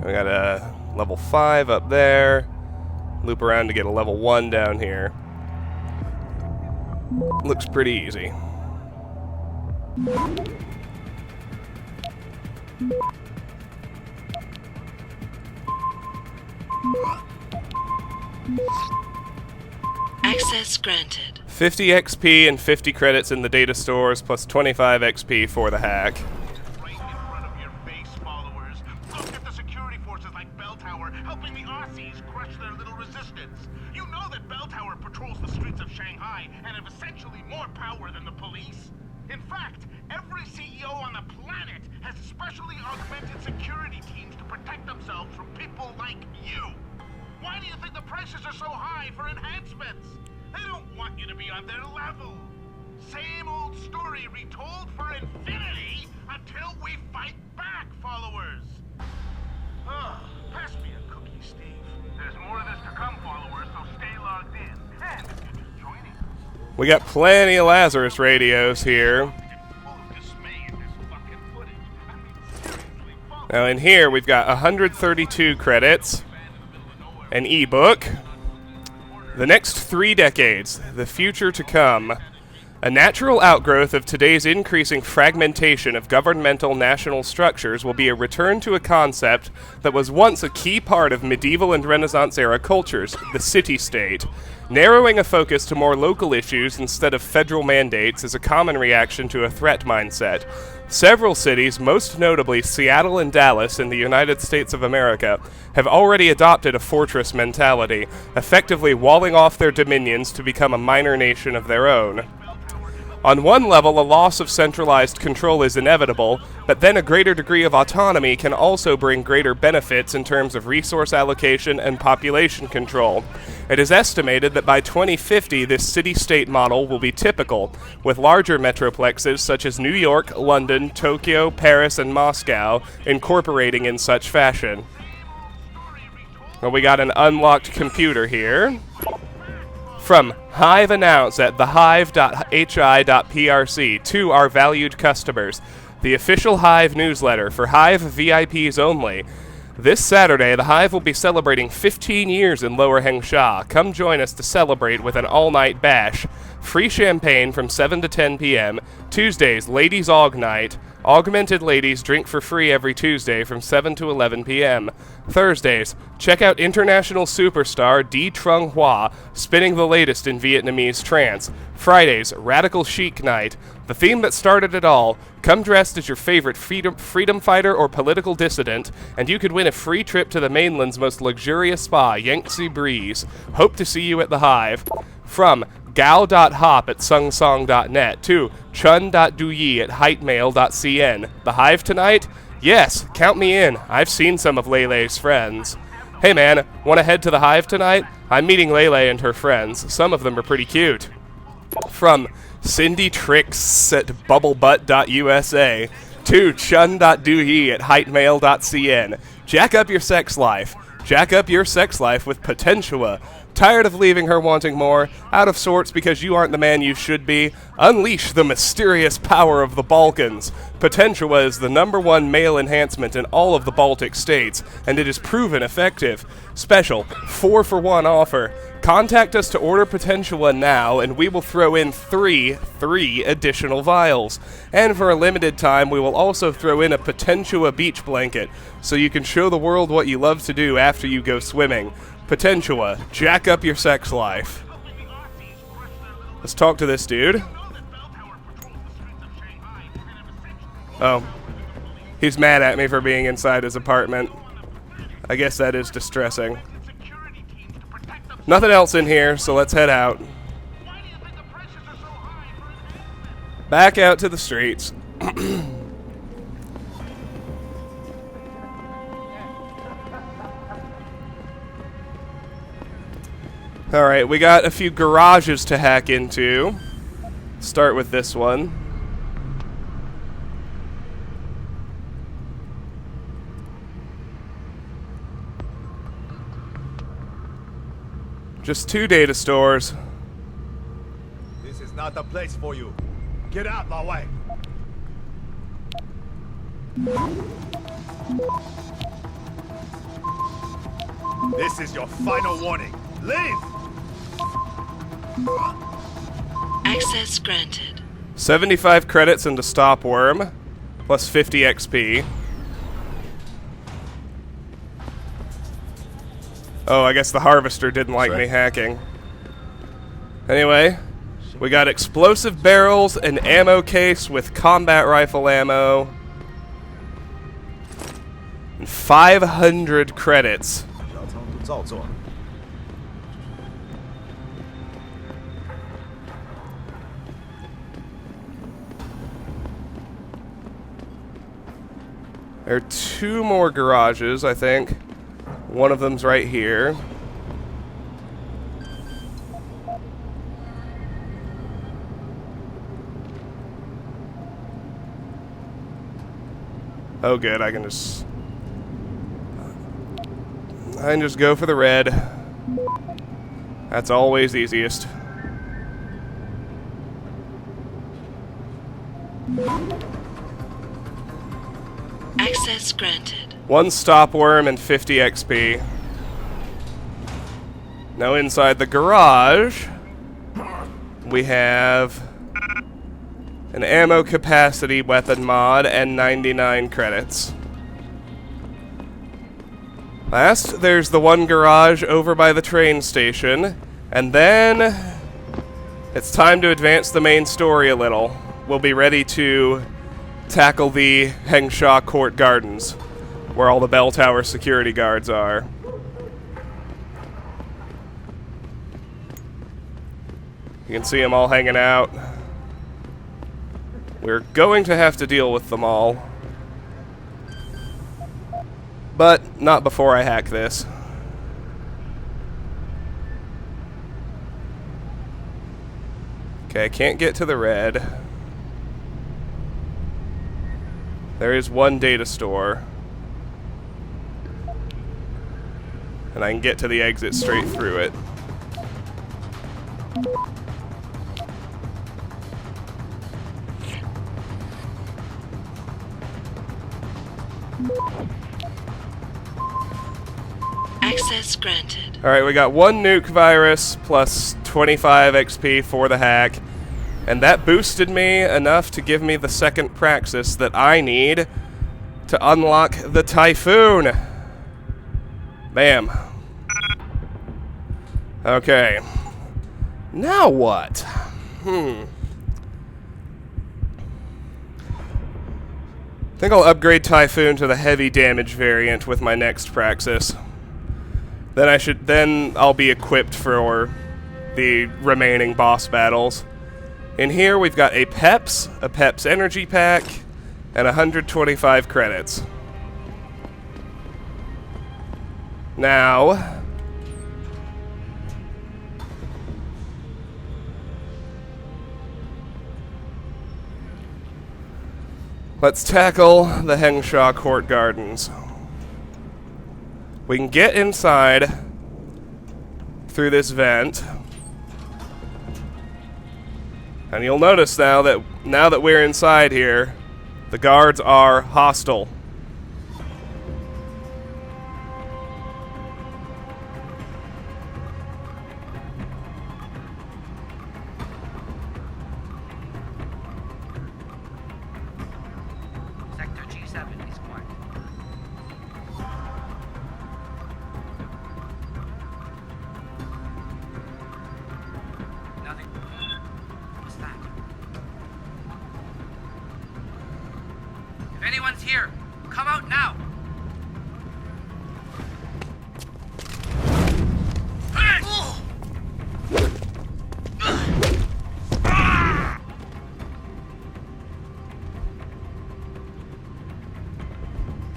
We got a level 5 up there. Loop around to get a level 1 down here. Looks pretty easy. Access granted. 50 XP and 50 credits in the data stores, plus 25 XP for the hack. We got plenty of Lazarus radios here. Now in here we've got 132 credits, an ebook, the next 3 decades, the future to come, a natural outgrowth of today's increasing fragmentation of governmental national structures will be a return to a concept that was once a key part of medieval and Renaissance era cultures, the city-state. Narrowing a focus to more local issues instead of federal mandates is a common reaction to a threat mindset. Several cities, most notably Seattle and Dallas in the United States of America, have already adopted a fortress mentality, effectively walling off their dominions to become a minor nation of their own. On one level, a loss of centralized control is inevitable, but then a greater degree of autonomy can also bring greater benefits in terms of resource allocation and population control. It is estimated that by 2050, this city-state model will be typical, with larger metroplexes such as New York, London, Tokyo, Paris, and Moscow incorporating in such fashion. Well, we got an unlocked computer here. From Hive Announce at thehive.hi.prc to our valued customers, the official Hive newsletter for Hive VIPs only. This Saturday, the Hive will be celebrating 15 years in Lower Hengsha. Come join us to celebrate with an all-night bash. Free champagne from 7 to 10 p.m. Tuesdays, Ladies' Og Night. Augmented ladies drink for free every Tuesday from 7 to 11 p.m. Thursdays, check out international superstar D. Trung Hoa spinning the latest in Vietnamese trance. Fridays, Radical Chic Night, the theme that started it all. Come dressed as your favorite freedom fighter or political dissident, and you could win a free trip to the mainland's most luxurious spa, Yangtze Breeze. Hope to see you at the Hive. From gao.hop at sungsong.net to chun.duyi at heightmail.cn. The Hive tonight? Yes, count me in. I've seen some of Lele's friends. Hey man, want to head to the Hive tonight? I'm meeting Lele and her friends. Some of them are pretty cute. From Cindy Tricks at bubblebutt.usa to chun.duyi at heightmail.cn. Jack up your sex life. Jack up your sex life with Potentia. Tired of leaving her wanting more? Out of sorts because you aren't the man you should be? Unleash the mysterious power of the Balkans. Potentia is the #1 male enhancement in all of the Baltic states, and it is proven effective. Special 4-for-1 offer. Contact us to order Potentia now, and we will throw in three additional vials. And for a limited time, we will also throw in a Potentia beach blanket, so you can show the world what you love to do after you go swimming. Potentia, jack up your sex life. Let's talk to this dude. Oh. He's mad at me for being inside his apartment. I guess that is distressing. Nothing else in here, so let's head out. Back out to the streets. Alright, we got a few garages to hack into. Start with this one. Just 2 data stores. This is not the place for you. Get out, my way. This is your final warning. Leave! Access granted. 75 credits into Stopworm, plus 50 XP. Oh, I guess the Harvester didn't like me hacking. Anyway, we got explosive barrels, an ammo case with combat rifle ammo, and 500 credits. There are 2 more garages, I think. One of them's right here. Oh good, I can just go for the red. That's always easiest. Access granted. 1 Stopworm and 50 XP. Now inside the garage, we have an ammo capacity weapon mod and 99 credits. Last, there's the one garage over by the train station, and then it's time to advance the main story a little. We'll be ready to tackle the Hengsha Court Gardens, where all the bell tower security guards are. You can see them all hanging out. We're going to have to deal with them all. But not before I hack this. Okay, I can't get to the red. There is one data store. And I can get to the exit straight through it. Access granted. Alright, we got 1 nuke virus plus 25 XP for the hack. And that boosted me enough to give me the second praxis that I need to unlock the Typhoon. Bam. Okay. Now what? I think I'll upgrade Typhoon to the heavy damage variant with my next praxis. Then I'll be equipped for the remaining boss battles. In here we've got a Peps energy pack, and 125 credits. Now, let's tackle the Hengsha Court Gardens. We can get inside through this vent. And you'll notice now that we're inside here, the guards are hostile. Sector G7 is quiet. Nothing. What's that? If anyone's here, come out now!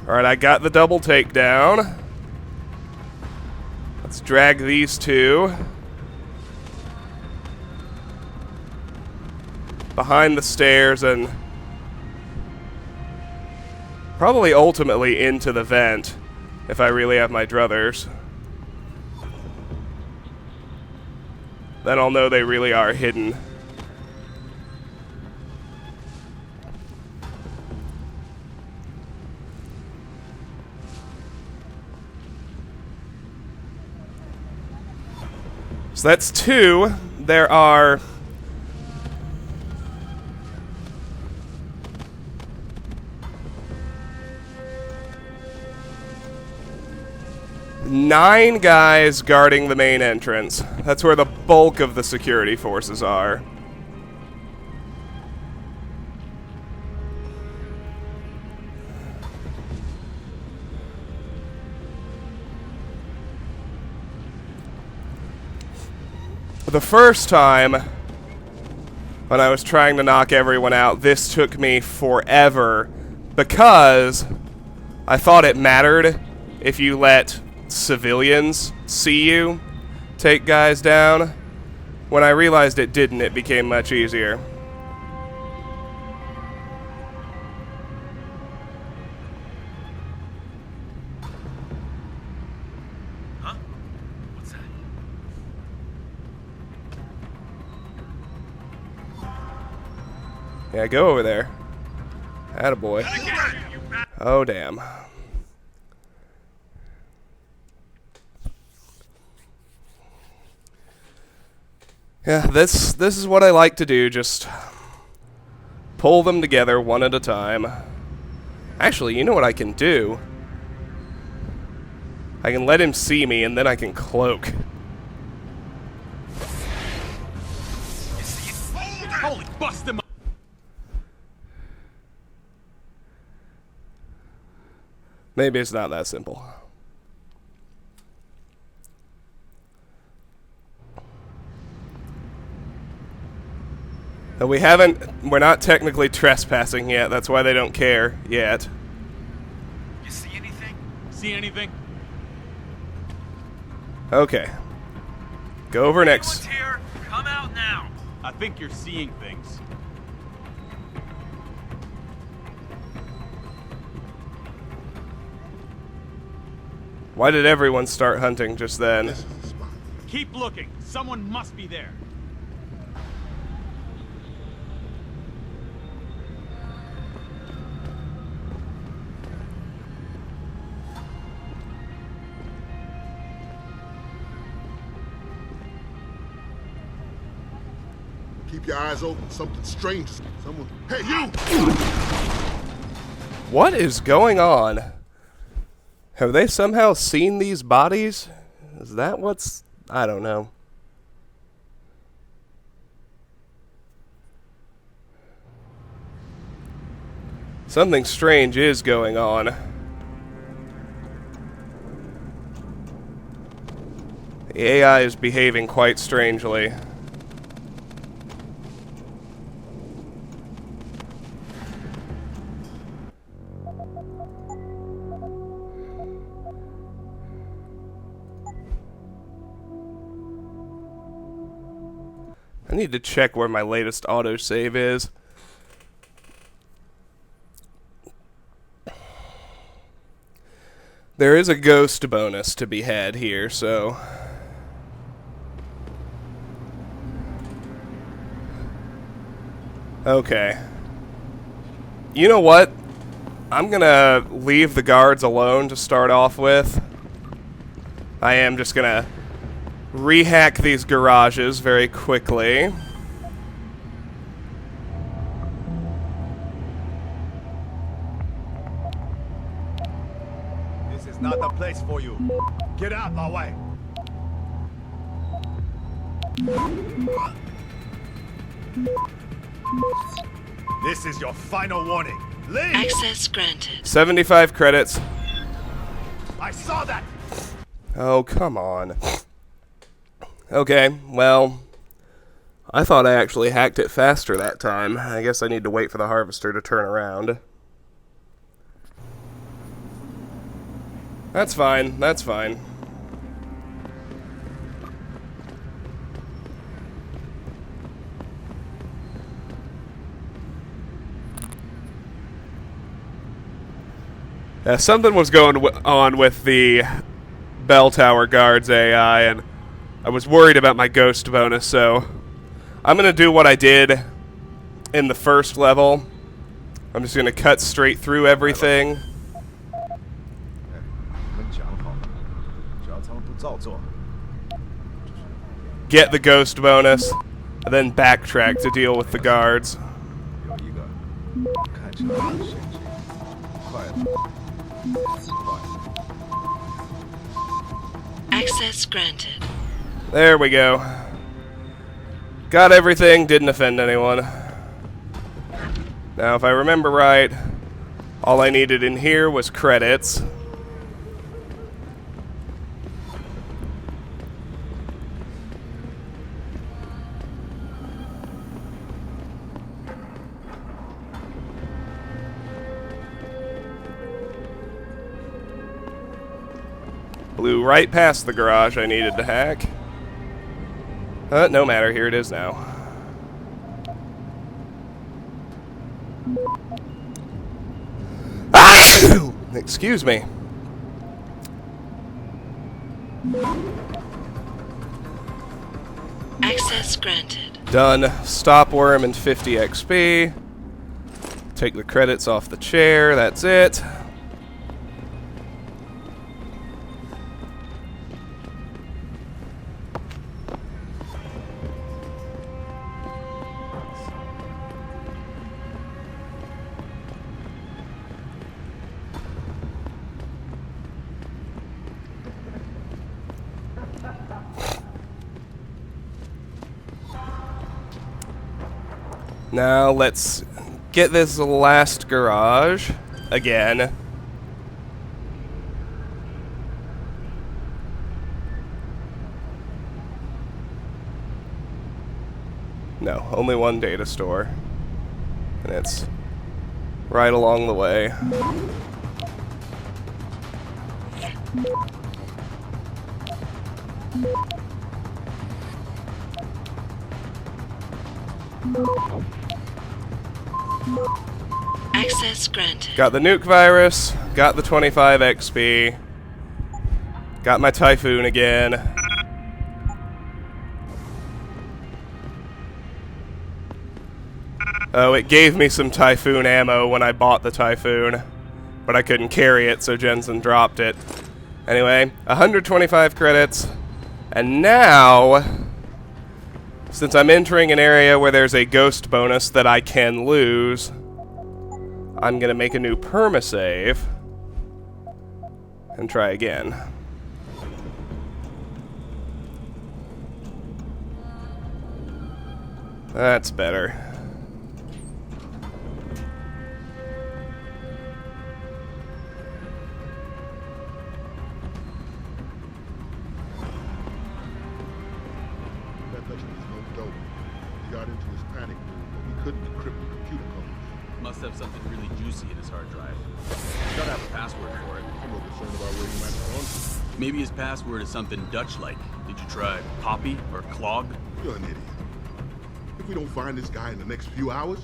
Alright, I got the double takedown. Let's drag these two behind the stairs and probably ultimately into the vent if I really have my druthers. Then I'll know they really are hidden. So that's two. There are 9 guys guarding the main entrance. That's where the bulk of the security forces are. The first time when I was trying to knock everyone out, this took me forever because I thought it mattered if you let civilians see you take guys down. When I realized it didn't, it became much easier. Yeah, go over there. Attaboy. Oh, damn. Yeah, this is what I like to do, just pull them together one at a time. Actually, you know what I can do? I can let him see me, and then I can cloak. Holy bust him up! Maybe it's not that simple. No, we're not technically trespassing yet, that's why they don't care yet. You see anything? See anything? Okay. Go over next. Here, come out now. I think you're seeing things. Why did everyone start hunting just then? Keep looking. Someone must be there. Keep your eyes open. Something strange. Someone. Hey, you! What is going on? Have they somehow seen these bodies? Is that what's... I don't know. Something strange is going on. The AI is behaving quite strangely. I need to check where my latest autosave is. There is a ghost bonus to be had here, so... Okay. You know what? I'm gonna leave the guards alone to start off with. I am just gonna rehack these garages very quickly. This is not the place for you. Get out, my way. This is your final warning. Leave! Access granted. 75 credits. I saw that! Oh, come on. Okay, well, I thought I actually hacked it faster that time. I guess I need to wait for the harvester to turn around. That's fine, that's fine. Something was going on with the bell tower guards AI, and I was worried about my ghost bonus, so I'm going to do what I did in the first level. I'm just going to cut straight through everything. Get the ghost bonus, and then backtrack to deal with the guards. Access granted. There we go. Got everything, didn't offend anyone. Now, if I remember right, all I needed in here was credits. Blew right past the garage I needed to hack. No matter, here it is now. Ah! Excuse me. Access granted. Done. Stopworm and 50 XP. Take the credits off the chair, that's it. Now let's get this last garage again. No, only one data store. And it's right along the way. Access granted. Got the nuke virus, got the 25 XP, got my typhoon again. Oh, it gave me some typhoon ammo when I bought the typhoon, but I couldn't carry it, so Jensen dropped it. Anyway, 125 credits, and now Since I'm entering an area where there's a ghost bonus that I can lose, I'm gonna make a new permasave and try again. That's better. That Dutchman is no dope. He got into his panic move, but we couldn't decrypt the computer codes. Must have something really juicy in his hard drive. He's gotta have a password for it. I'm more concerned about where he might have gone to. Maybe his password is something Dutch-like. Did you try Poppy or Clog? You're an idiot. If we don't find this guy in the next few hours,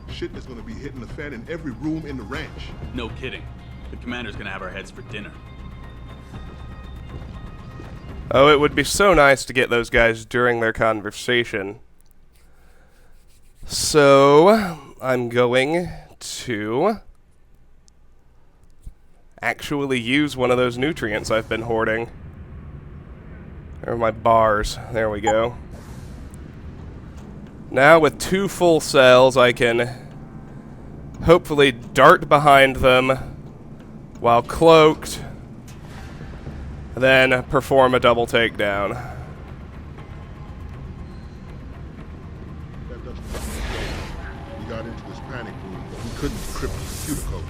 shit is gonna be hitting the fan in every room in the ranch. No kidding. The commander's gonna have our heads for dinner. Oh, it would be so nice to get those guys during their conversation. So, I'm going to actually use one of those nutrients I've been hoarding. There are my bars. There we go. Now with 2 full cells, I can hopefully dart behind them while cloaked, then perform a double takedown. That Dutchman is no dope. He got into his panic move, but we couldn't decrypt the computer codes.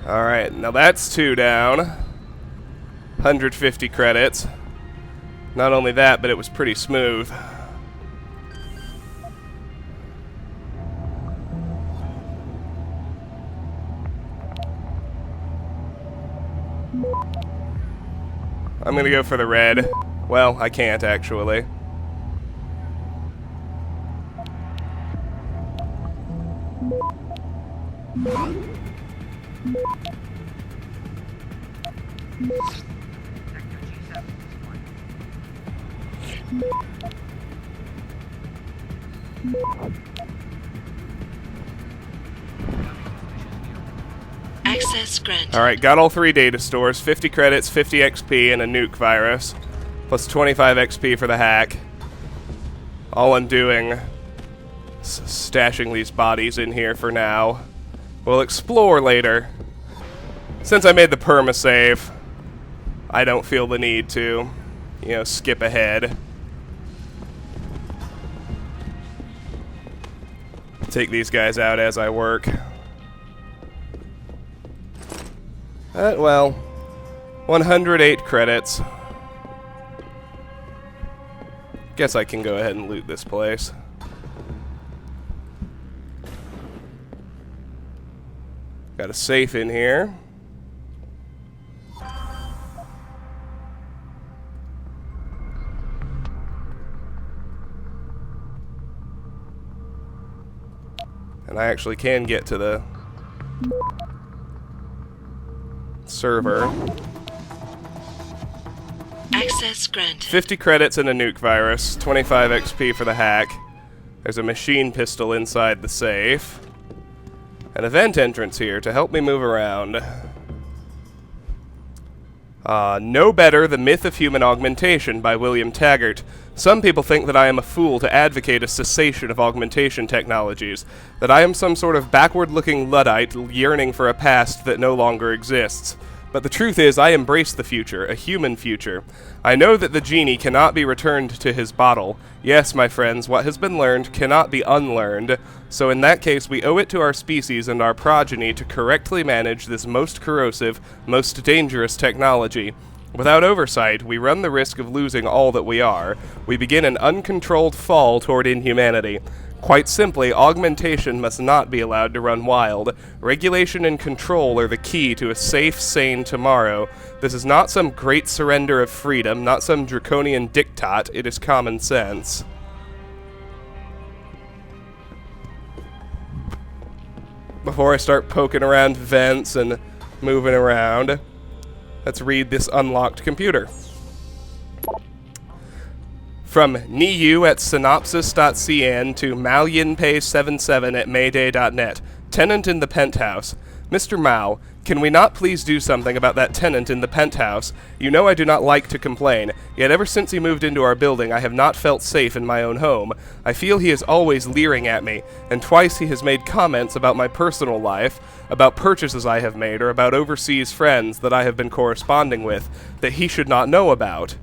Alright, now that's 2 down. 150 credits. Not only that, but it was pretty smooth. I'm gonna go for the red. Well, I can't actually. Access granted. Alright, got all 3 data stores, 50 credits, 50 XP, and a nuke virus. Plus 25 XP for the hack. All I'm doing is stashing these bodies in here for now. We'll explore later. Since I made the perma-save, I don't feel the need to, skip ahead. Take these guys out as I work. Well, 108 credits. Guess I can go ahead and loot this place. Got a safe in here. And I actually can get to the server. Access granted. 50 credits and a nuke virus, 25 XP for the hack. There's a machine pistol inside the safe. An event entrance here to help me move around. No Better, The Myth of Human Augmentation by William Taggart. Some people think that I am a fool to advocate a cessation of augmentation technologies, that I am some sort of backward-looking Luddite yearning for a past that no longer exists. But the truth is, I embrace the future, a human future. I know that the genie cannot be returned to his bottle. Yes, my friends, what has been learned cannot be unlearned. So in that case, we owe it to our species and our progeny to correctly manage this most corrosive, most dangerous technology. Without oversight, we run the risk of losing all that we are. We begin an uncontrolled fall toward inhumanity. Quite simply, augmentation must not be allowed to run wild. Regulation and control are the key to a safe, sane tomorrow. This is not some great surrender of freedom, not some draconian diktat, it is common sense. Before I start poking around vents and moving around, let's read this unlocked computer. From Niyu at synopsis.cn to MaoYinPei77 at mayday.net. Tenant in the penthouse. Mr. Mao, Can we not please do something about that tenant in the penthouse? You know I do not like to complain, yet ever since he moved into our building I have not felt safe in my own home. I feel he is always leering at me, and twice he has made comments about my personal life, about purchases I have made, or about overseas friends that I have been corresponding with, that he should not know about.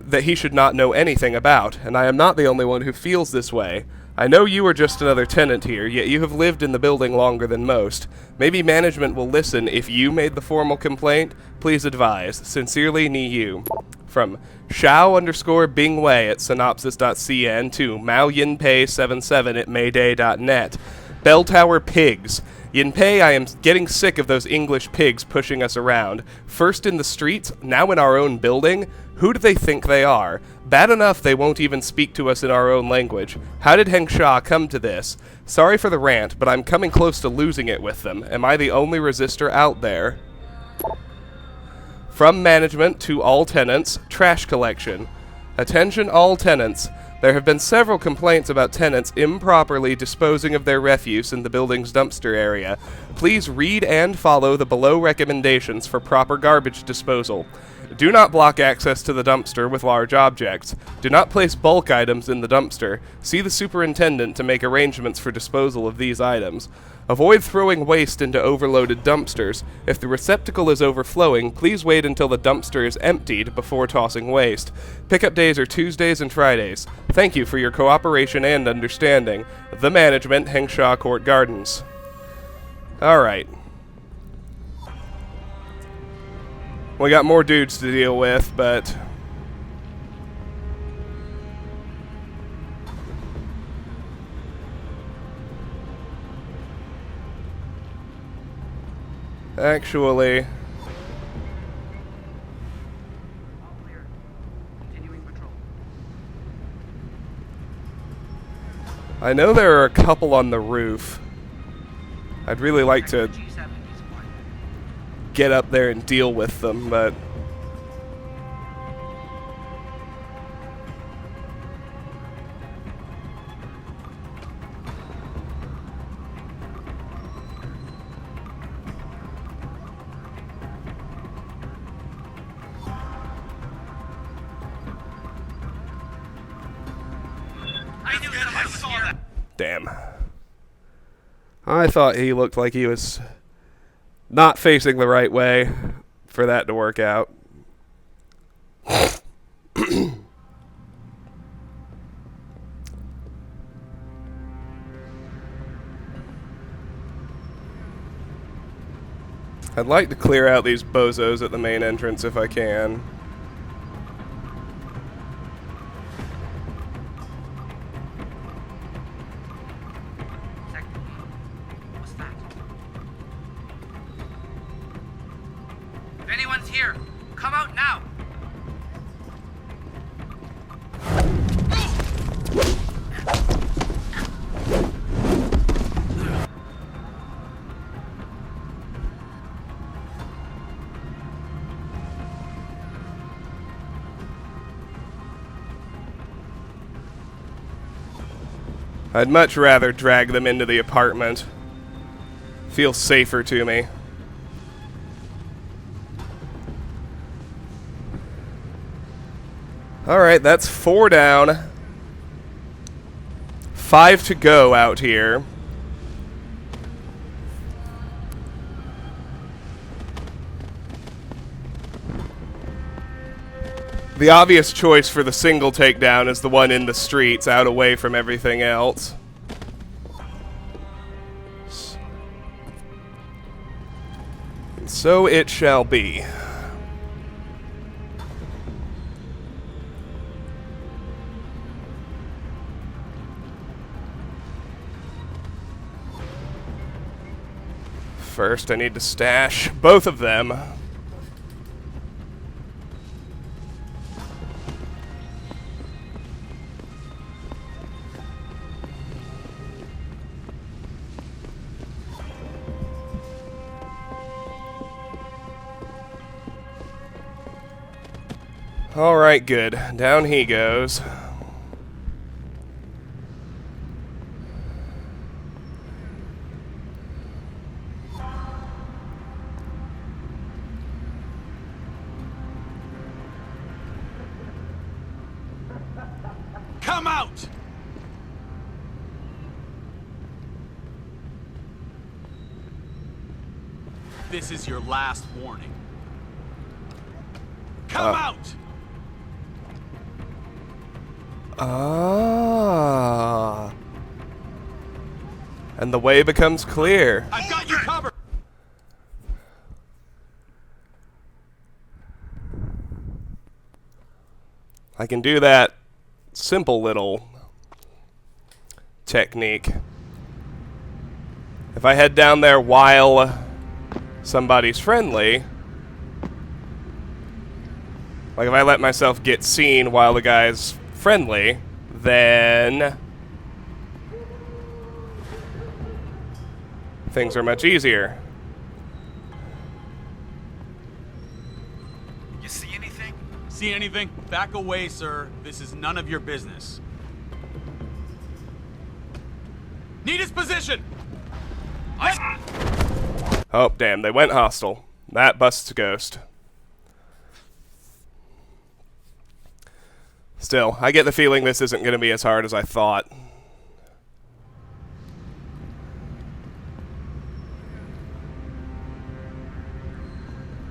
That he should not know anything about, and I am not the only one who feels this way. I know you are just another tenant here, yet you have lived in the building longer than most. Maybe management will listen if you made the formal complaint. Please advise. Sincerely, Niyu. From Xiao_Bingwei at synopsis.cn to MaoYinPei77 at Mayday.net. Bell Tower Pigs. Yinpei, I am getting sick of those English pigs pushing us around. First in the streets, now in our own building? Who do they think they are? Bad enough they won't even speak to us in our own language. How did Hengsha come to this? Sorry for the rant, but I'm coming close to losing it with them. Am I the only resistor out there? From management to all tenants, trash collection. Attention all tenants. There have been several complaints about tenants improperly disposing of their refuse in the building's dumpster area. Please read and follow the below recommendations for proper garbage disposal. Do not block access to the dumpster with large objects. Do not place bulk items in the dumpster. See the superintendent to make arrangements for disposal of these items. Avoid throwing waste into overloaded dumpsters. If the receptacle is overflowing, please wait until the dumpster is emptied before tossing waste. Pickup days are Tuesdays and Fridays. Thank you for your cooperation and understanding. The Management, Hengsha Court Gardens. Alright. We got more dudes to deal with, but... actually... I know there are a couple on the roof. I'd really like to get up there and deal with them, but... damn. I thought he looked like he was not facing the right way for that to work out. I'd like to clear out these bozos at the main entrance if I can. If anyone's here, come out now! I'd much rather drag them into the apartment. Feels safer to me. Alright, that's 4 down. 5 to go out here. The obvious choice for the single takedown is the one in the streets, out away from everything else. So it shall be. First, I need to stash both of them. Alright, good. Down he goes. This is your last warning. Come out! Ah. And the way becomes clear. I've got you covered! I can do that simple little technique. If I head down there while somebody's friendly, like if I let myself get seen while the guy's friendly, then things are much easier. You see anything? See anything? Back away, sir. This is none of your business. Need his position! Oh, damn, they went hostile. That busts a ghost. Still, I get the feeling this isn't going to be as hard as I thought.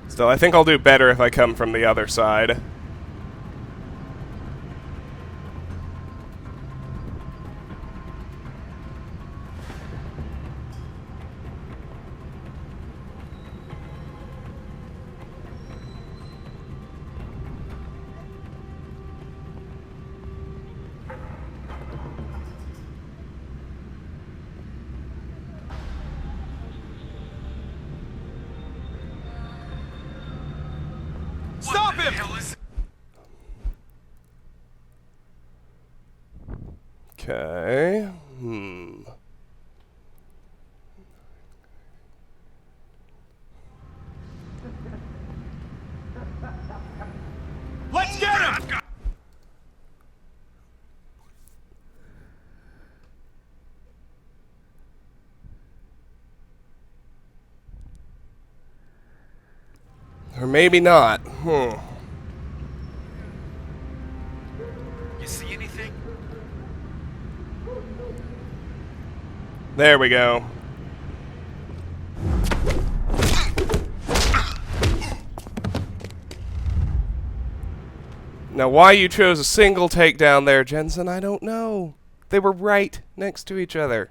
Still, I think I'll do better if I come from the other side. Stop him! Okay. Let's get him! Or maybe not. You see anything? There we go. Now, why you chose a single takedown there, Jensen, I don't know. They were right next to each other.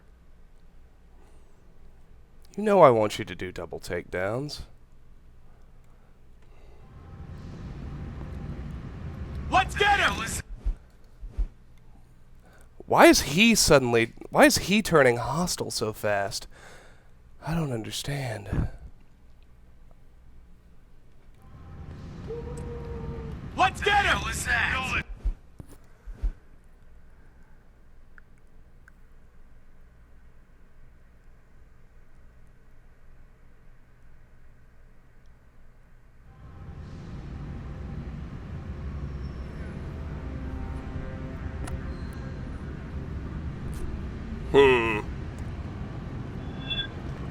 You know I want you to do double takedowns. Let's get him! Why is he turning hostile so fast? I don't understand. Let's get him! What is that?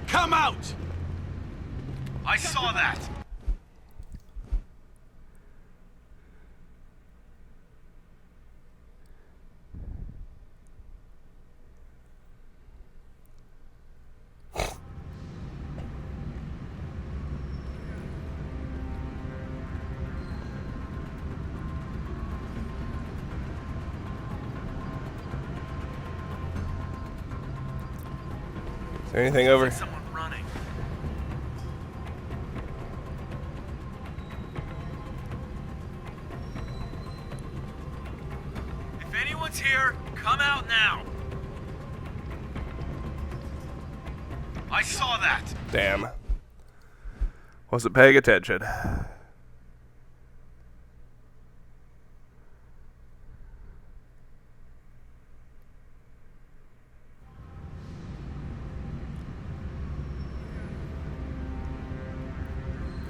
Come out! I saw that! Is there anything over? Someone running. If anyone's here, come out now. I saw that. Damn. Wasn't paying attention.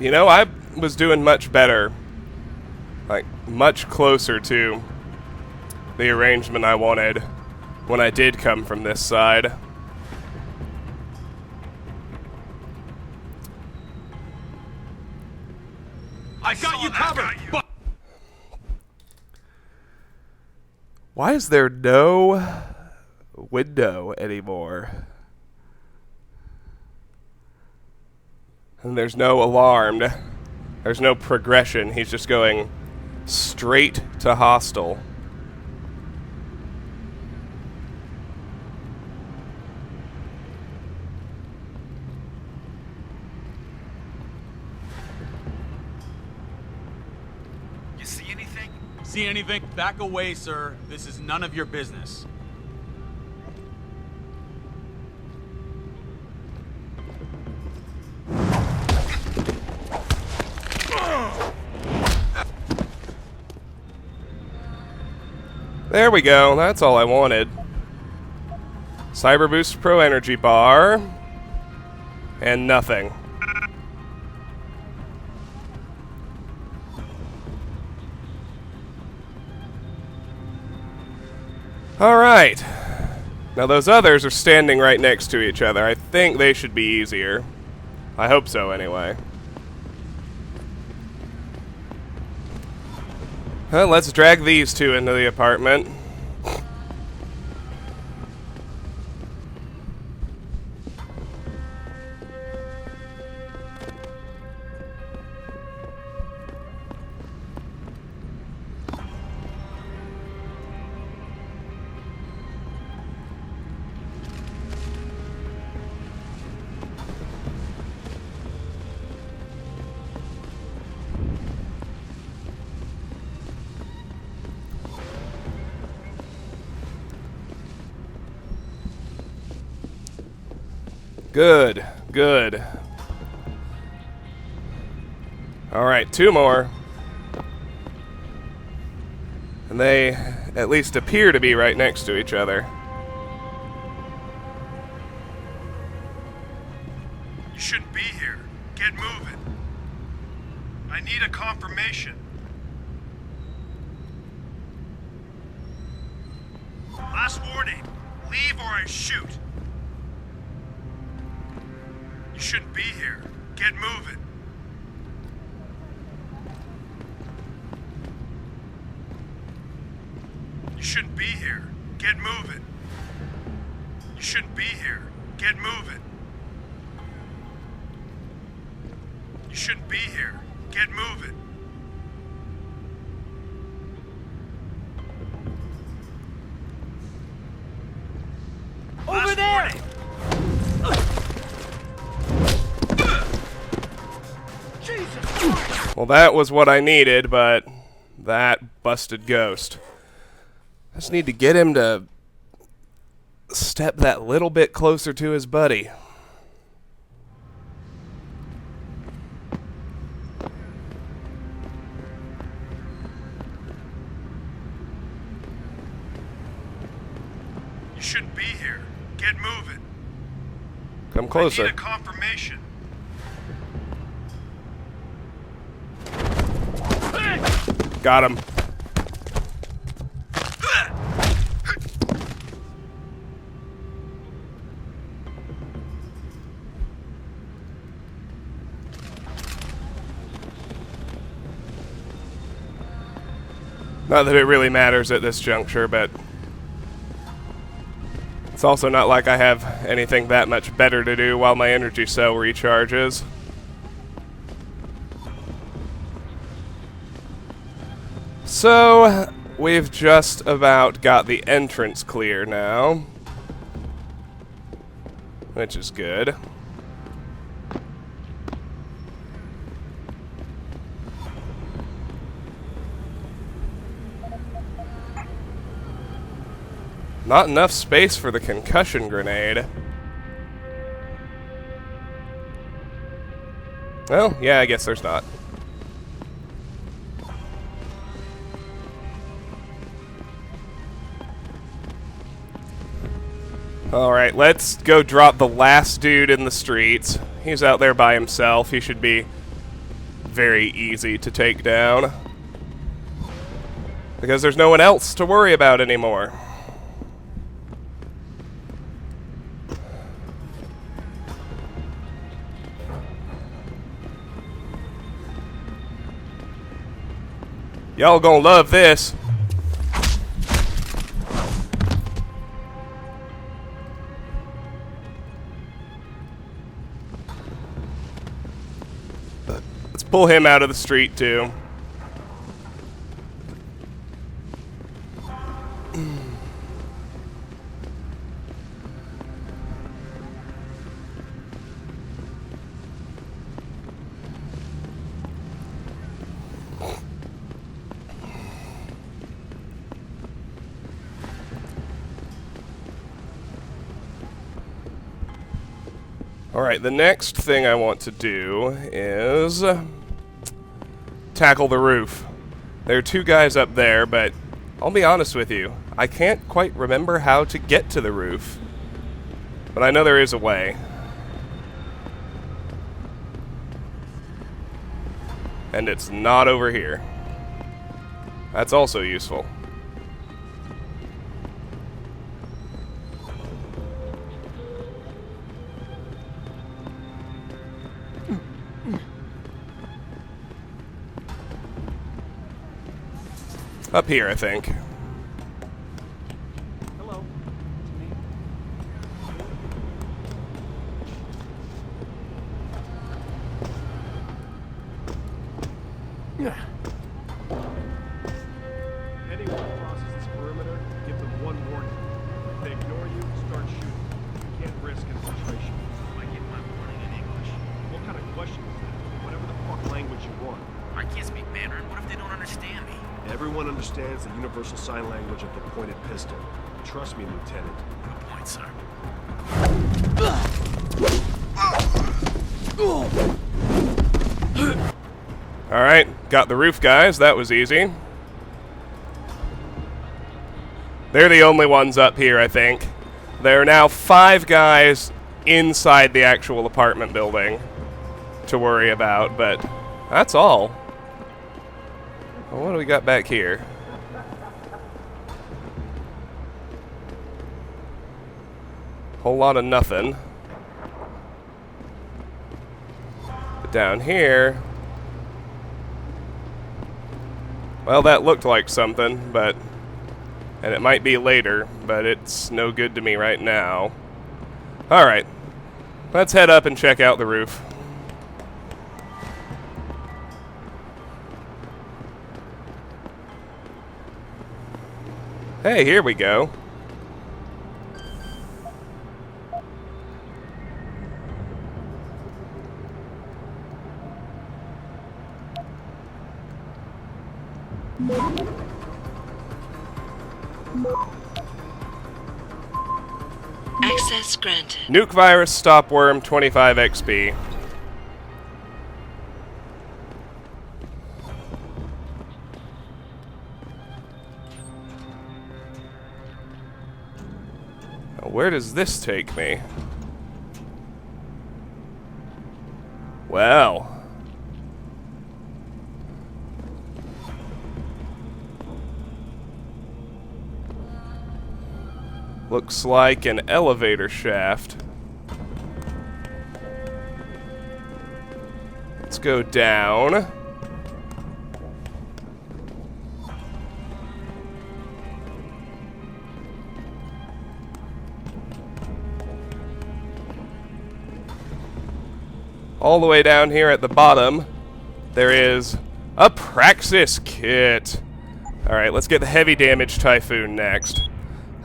You know, I was doing much better. Like, much closer to the arrangement I wanted when I did come from this side. I got you covered. Why is there no window anymore? And there's no alarmed. There's no progression. He's just going straight to hostile. You see anything? See anything? Back away, sir. This is none of your business. There we go. That's all I wanted. Cyber Boost Pro Energy Bar. And nothing. Alright. Now those others are standing right next to each other. I think they should be easier. I hope so, anyway. Well, let's drag these two into the apartment. Good, good. Alright, two more. And they at least appear to be right next to each other. You shouldn't be here. Get moving. I need a confirmation. Last warning. Leave or I shoot. You shouldn't be here. Get moving. You shouldn't be here. Get moving. You shouldn't be here. Get moving. You shouldn't be here. Get moving. Over there! Well, that was what I needed, but that busted Ghost. I just need to get him to step that little bit closer to his buddy. You shouldn't be here. Get moving. Come closer. I need a confirmation. Got him. Not that it really matters at this juncture, but it's also not like I have anything that much better to do while my energy cell recharges. So, we've just about got the entrance clear now, which is good. Not enough space for the concussion grenade. Well, yeah, I guess there's not. Alright, let's go drop the last dude in the streets. He's out there by himself. He should be very easy to take down, because there's no one else to worry about anymore. Y'all gonna love this. pull him out of the street, too. Alright, the next thing I want to do is tackle the roof. There are two guys up there, but I'll be honest with you, I can't quite remember how to get to the roof. But I know there is a way. And it's not over here. That's also useful. Up here, I think. Hello. Anyone who crosses this perimeter, give them one warning. If they ignore you, start shooting. You can't risk infiltration. I give my warning in English. What kind of question is that? Whatever the fuck language you want. I can't speak Mandarin. What if they don't understand me? Everyone understands the universal sign language of the pointed pistol. Trust me, Lieutenant. Good point, sir. Alright, got the roof guys. That was easy. They're the only ones up here, I think. There are now 5 guys inside the actual apartment building to worry about, but that's all. Well, what do we got back here? Whole lot of nothing. But down here... well, that looked like something, but... and it might be later, but it's no good to me right now. Alright. Let's head up and check out the roof. Hey, here we go. Access granted. Nuke virus stopworm 25 XP. Now, where does this take me? Well. Looks like an elevator shaft. Let's go down. All the way down here at the bottom, there is a Praxis kit. Alright, let's get the heavy damage Typhoon next.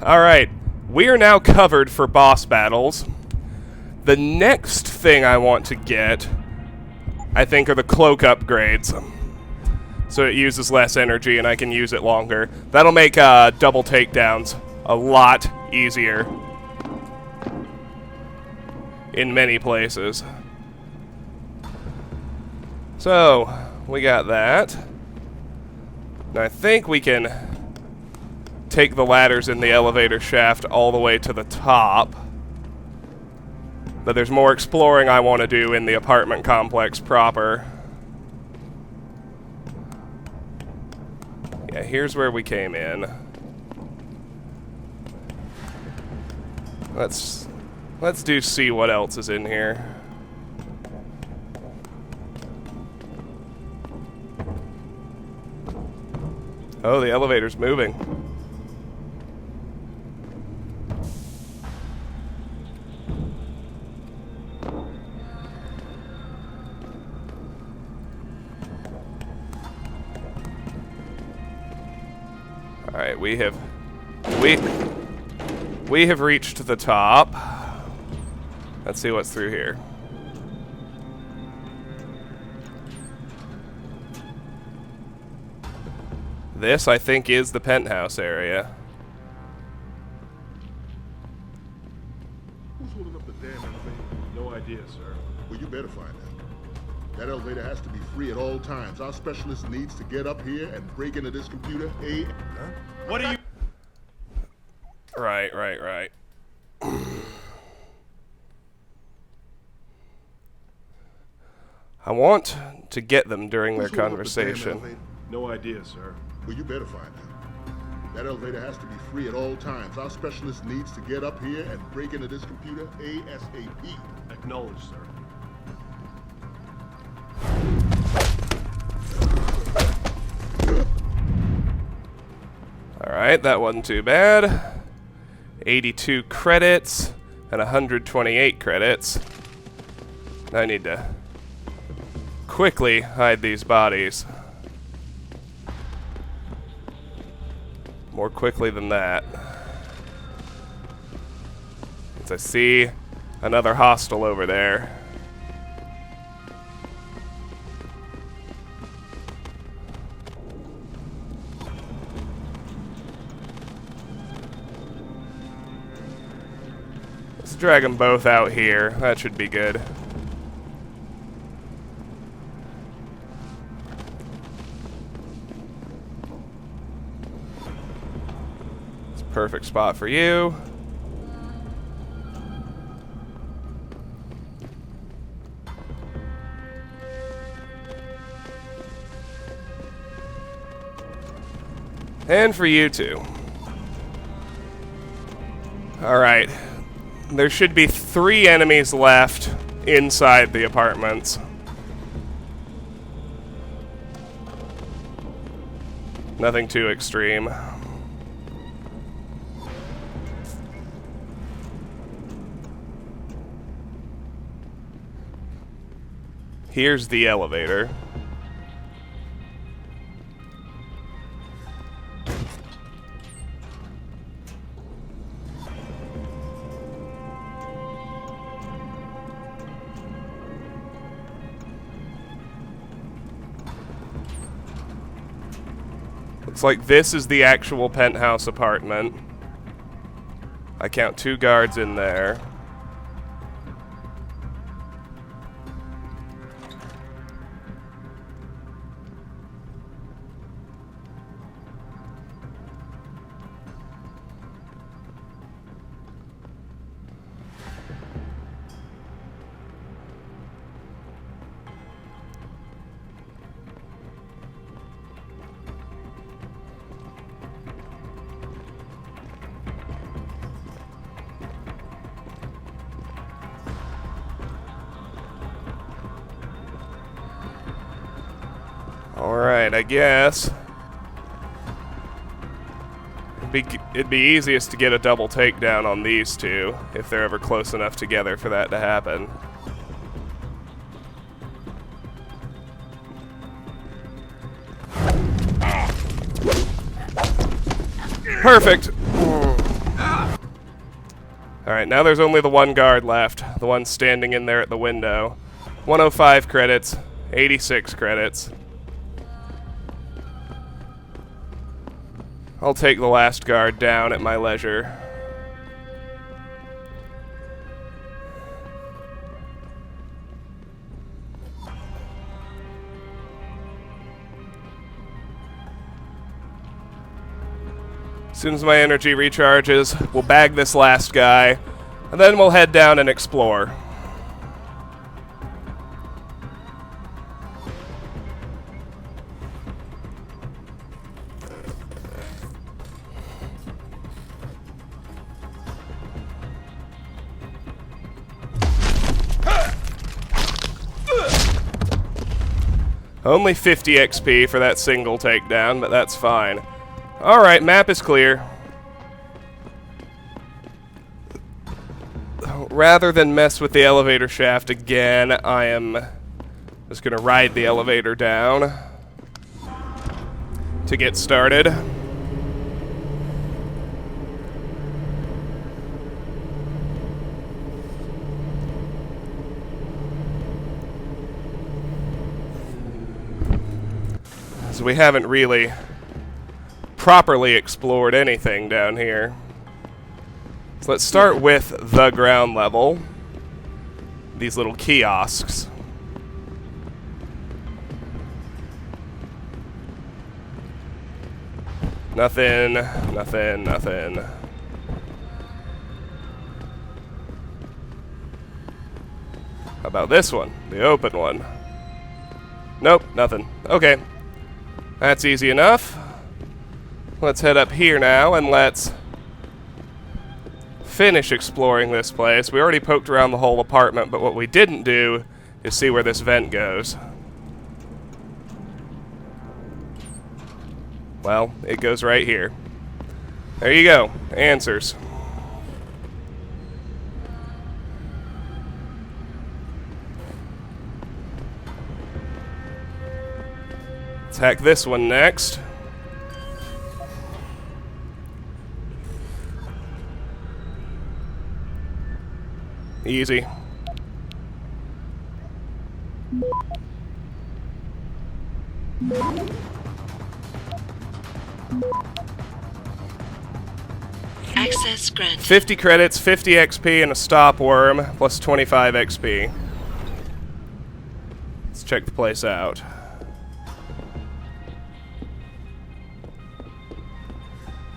Alright. We are now covered for boss battles. The next thing I want to get, I think, are the cloak upgrades. So it uses less energy and I can use it longer. That'll make double takedowns a lot easier in many places. So, we got that. And I think we can take the ladders in the elevator shaft all the way to the top. But there's more exploring I want to do in the apartment complex proper. Yeah, here's where we came in. Let's do see what else is in here. Oh, the elevator's moving. Alright, we have reached the top. Let's see what's through here. This, I think, is the penthouse area. Who's holding up the damn elevator? No idea, sir. Well, you better find out. That elevator has to be free at all times. Our specialist needs to get up here and break into this computer. What are you... Right. I want to get them during their Who's holding up the damn conversation. elevator? No idea, sir. Well, you better find out. That elevator has to be free at all times. Our specialist needs to get up here and break into this computer ASAP. Acknowledged, sir. Alright, that wasn't too bad. 82 credits and 128 credits. I need to quickly hide these bodies. More quickly than that. As I see another hostile over there. Let's drag them both out here. That should be good. It's a perfect spot for you. And for you too. Alright. There should be 3 enemies left inside the apartments. Nothing too extreme. Here's the elevator. Looks like this is the actual penthouse apartment. I count 2 guards in there. Alright, I guess. It'd be easiest to get a double takedown on these two, if they're ever close enough together for that to happen. Perfect! Alright, now there's only the 1 guard left, the one standing in there at the window. 105 credits, 86 credits. I'll take the last guard down at my leisure. As soon as my energy recharges, we'll bag this last guy, and then we'll head down and explore. Only 50 XP for that single takedown, but that's fine. Alright, map is clear. Rather than mess with the elevator shaft again, I am just gonna ride the elevator down to get started. So we haven't really properly explored anything down here. So let's start with the ground level. These little kiosks. Nothing, nothing, nothing. How about this one? The open one. Nope, nothing. Okay. That's easy enough. Let's head up here now and let's finish exploring this place. We already poked around the whole apartment, but what we didn't do is see where this vent goes. Well, it goes right here. There you go. Answers. Let's hack this one next. Easy. Access granted. 50 credits, 50 XP, and a stop worm, plus 25 XP. Let's check the place out.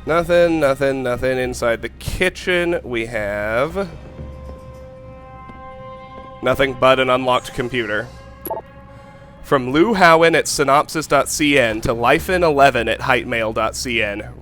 Nothing, nothing, nothing. Inside the kitchen, we have nothing but an unlocked computer. From Lou Howen at synopsis.cn to lifein11 at heightmail.cn.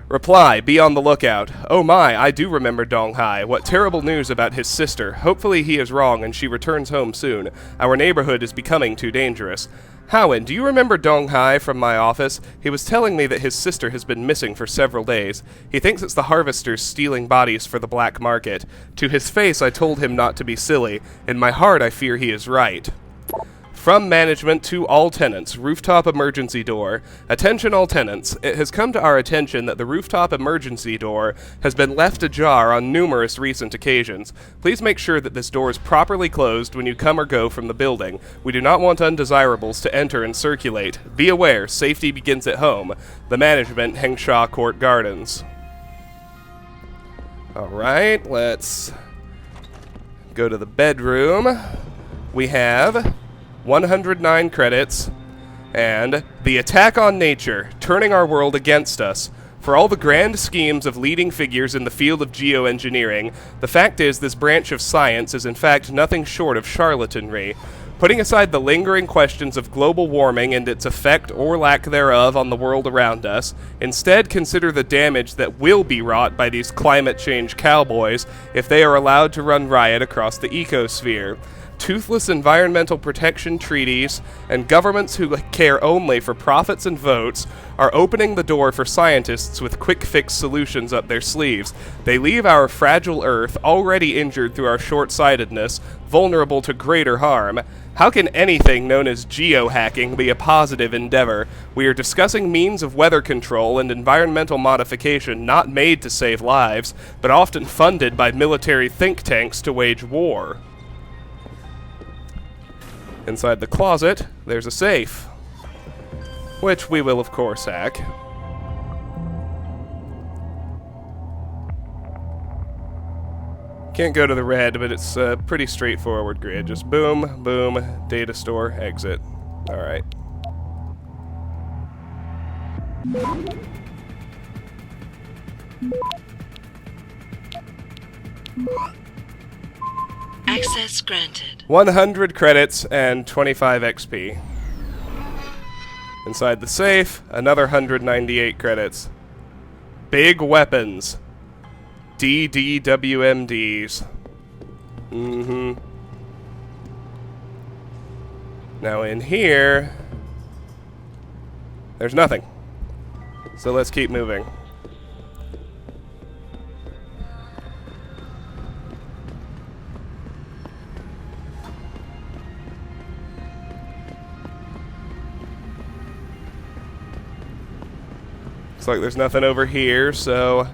Reply, be on the lookout. Oh my, I do remember Dong Hai. What terrible news about his sister. Hopefully he is wrong and she returns home soon. Our neighborhood is becoming too dangerous. Howen, do you remember Dong Hai from my office? He was telling me that his sister has been missing for several days. He thinks it's the harvesters stealing bodies for the black market. To his face, I told him not to be silly. In my heart, I fear he is right. From management to all tenants, rooftop emergency door. Attention all tenants, it has come to our attention that the rooftop emergency door has been left ajar on numerous recent occasions. Please make sure that this door is properly closed when you come or go from the building. We do not want undesirables to enter and circulate. Be aware, safety begins at home. The management, Hengsha Court Gardens. Alright, let's go to the bedroom. We have 109 credits, and The Attack on Nature, Turning Our World Against Us. For all the grand schemes of leading figures in the field of geoengineering, the fact is this branch of science is in fact nothing short of charlatanry. Putting aside the lingering questions of global warming and its effect or lack thereof on the world around us, instead consider the damage that will be wrought by these climate change cowboys if they are allowed to run riot across the ecosphere. Toothless environmental protection treaties and governments who care only for profits and votes are opening the door for scientists with quick-fix solutions up their sleeves. They leave our fragile Earth, already injured through our short-sightedness, vulnerable to greater harm. How can anything known as geohacking be a positive endeavor? We are discussing means of weather control and environmental modification not made to save lives, but often funded by military think tanks to wage war. Inside the closet, there's a safe, which we will of course hack. Can't go to the red, but it's a pretty straightforward grid. Just boom, boom, data store, exit. Alright. Access granted. 100 credits and 25 XP. Inside the safe, another 198 credits. Big weapons. DDWMDs. Now in here, there's nothing. So let's keep moving. Looks like there's nothing over here, so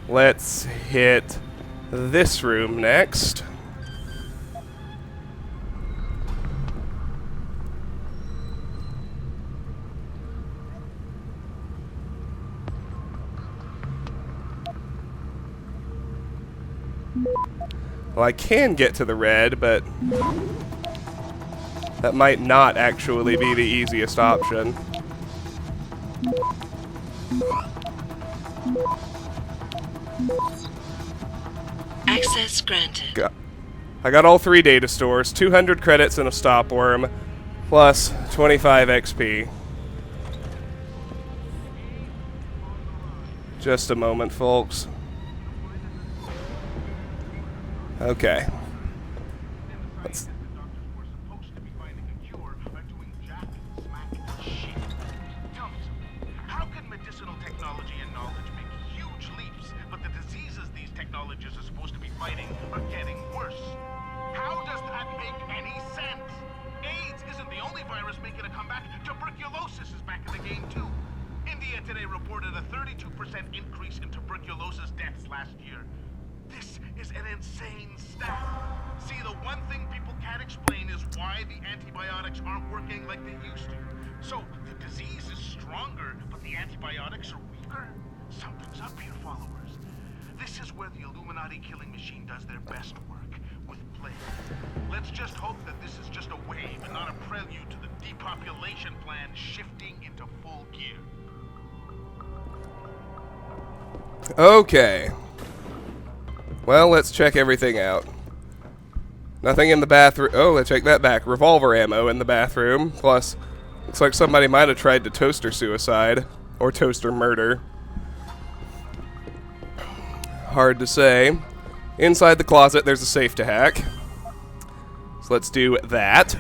let's hit this room next. Well, I can get to the red, but that might not actually be the easiest option. Access granted. I got all 3 data stores, 200 credits and a stopworm, plus 25 XP. Just a moment, folks. Okay. How can medicinal technology and knowledge make huge leaps, but the diseases these technologies are supposed to be fighting are getting worse? How does that make any sense? AIDS isn't the only virus making a comeback. Tuberculosis is back in the game too. India today reported a 32% increase in tuberculosis deaths last year. This is an insane stat. See, the one thing people can't explain is why the antibiotics aren't working like they used to. So, the disease is stronger, but the antibiotics are weaker? Something's up here, followers. This is where the Illuminati killing machine does their best work, with plague. Let's just hope that this is just a wave and not a prelude to the depopulation plan shifting into full gear. Okay. Well, let's check everything out. Nothing in the bathroom. Oh, let's take that back. Revolver ammo in the bathroom. Plus, looks like somebody might have tried to toaster suicide. Or toaster murder. Hard to say. Inside the closet, there's a safe to hack. So let's do that.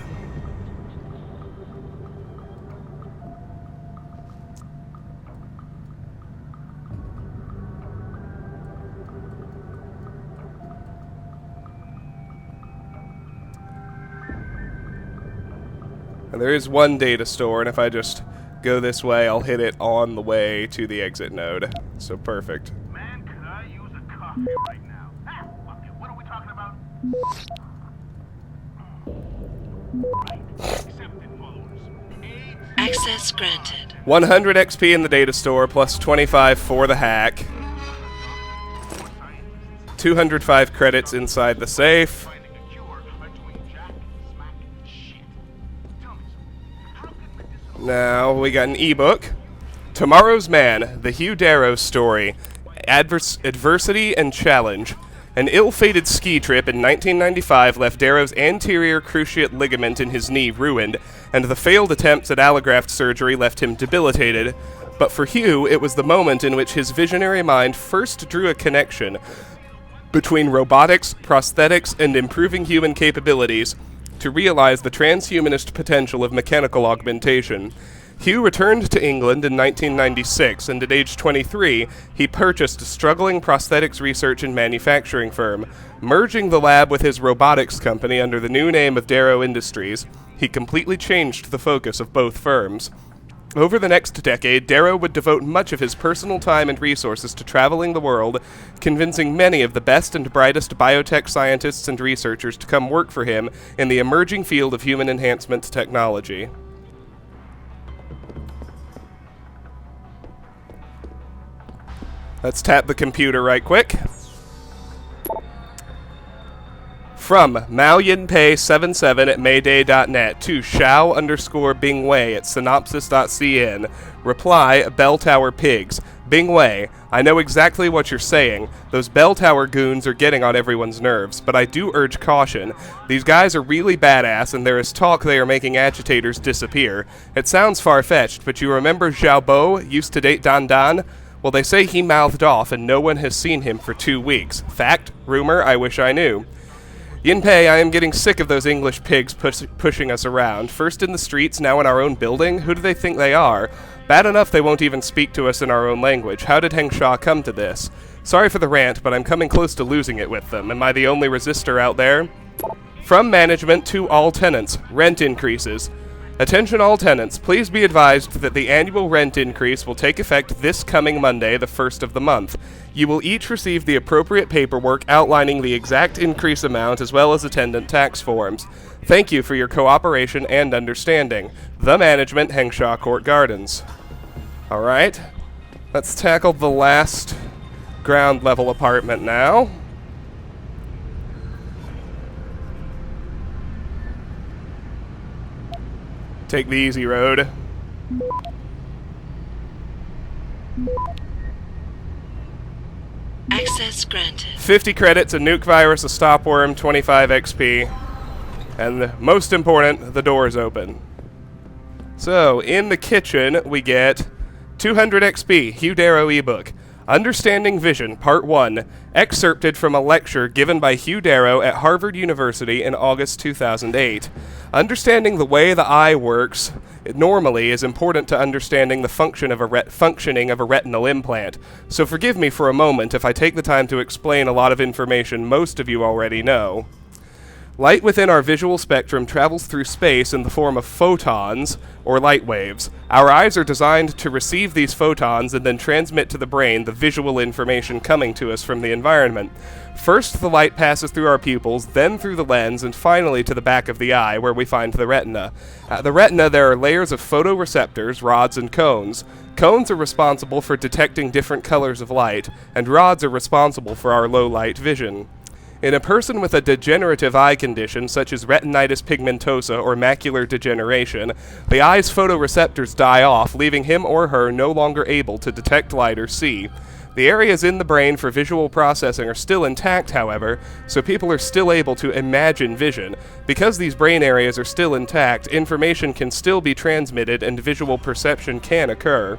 And there is one data store, and if I just go this way, I'll hit it on the way to the exit node. So perfect. Man, could I use a coffee right now? Ah, okay, what are we talking about? Right, accepted, followers. Access granted. 100 XP in the data store, plus 25 for the hack. 205 credits inside the safe. Now, we got an ebook. Tomorrow's Man, the Hugh Darrow story. Adversity and Challenge. An ill-fated ski trip in 1995 left Darrow's anterior cruciate ligament in his knee ruined, and the failed attempts at allograft surgery left him debilitated. But for Hugh, it was the moment in which his visionary mind first drew a connection between robotics, prosthetics, and improving human capabilities to realize the transhumanist potential of mechanical augmentation. Hugh returned to England in 1996, and at age 23, he purchased a struggling prosthetics research and manufacturing firm. Merging the lab with his robotics company under the new name of Darrow Industries, he completely changed the focus of both firms. Over the next decade, Darrow would devote much of his personal time and resources to traveling the world, convincing many of the best and brightest biotech scientists and researchers to come work for him in the emerging field of human enhancement technology. Let's tap the computer right quick. From MaoYinPei77 at Mayday.net to Xiao_Bingwei at Synopsis.cn. Reply, Bell Tower Pigs. Bingwei, I know exactly what you're saying. Those Bell Tower goons are getting on everyone's nerves, but I do urge caution. These guys are really badass, and there is talk they are making agitators disappear. It sounds far-fetched, but you remember Youzhao used to date Dan Dan? Well, they say he mouthed off, and no one has seen him for 2 weeks. Fact? Rumor? I wish I knew. Yinpei, I am getting sick of those English pigs pushing us around. First in the streets, now in our own building? Who do they think they are? Bad enough they won't even speak to us in our own language. How did Hengsha come to this? Sorry for the rant, but I'm coming close to losing it with them. Am I the only resistor out there? From management to all tenants. Rent increases. Attention all tenants, please be advised that the annual rent increase will take effect this coming Monday, the 1st of the month. You will each receive the appropriate paperwork outlining the exact increase amount as well as attendant tax forms. Thank you for your cooperation and understanding. The Management, Hengsha Court Gardens. Alright, let's tackle the last ground level apartment now. Take the easy road. Access granted. 50 credits, a nuke virus, a stopworm, 25 XP. And most important, the door is open. So, in the kitchen, we get 200 XP, Hugh Darrow ebook. Understanding Vision, Part 1, excerpted from a lecture given by Hugh Darrow at Harvard University in August 2008. Understanding the way the eye works normally is important to understanding the functioning of a retinal implant. So forgive me for a moment if I take the time to explain a lot of information most of you already know. Light within our visual spectrum travels through space in the form of photons, or light waves. Our eyes are designed to receive these photons and then transmit to the brain the visual information coming to us from the environment. First, the light passes through our pupils, then through the lens, and finally to the back of the eye, where we find the retina. At the retina, there are layers of photoreceptors, rods, and cones. Cones are responsible for detecting different colors of light, and rods are responsible for our low-light vision. In a person with a degenerative eye condition, such as retinitis pigmentosa or macular degeneration, the eye's photoreceptors die off, leaving him or her no longer able to detect light or see. The areas in the brain for visual processing are still intact, however, so people are still able to imagine vision. Because these brain areas are still intact, information can still be transmitted and visual perception can occur.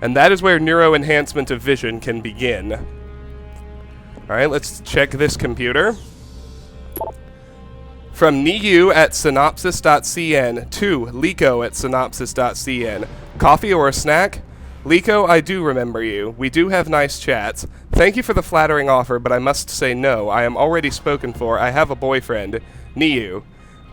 And that is where neuroenhancement of vision can begin. Alright, let's check this computer. From Niyu at synopsis.cn to Liko at synopsis.cn. Coffee or a snack? Liko, I do remember you. We do have nice chats. Thank you for the flattering offer, but I must say no. I am already spoken for. I have a boyfriend. Niyu.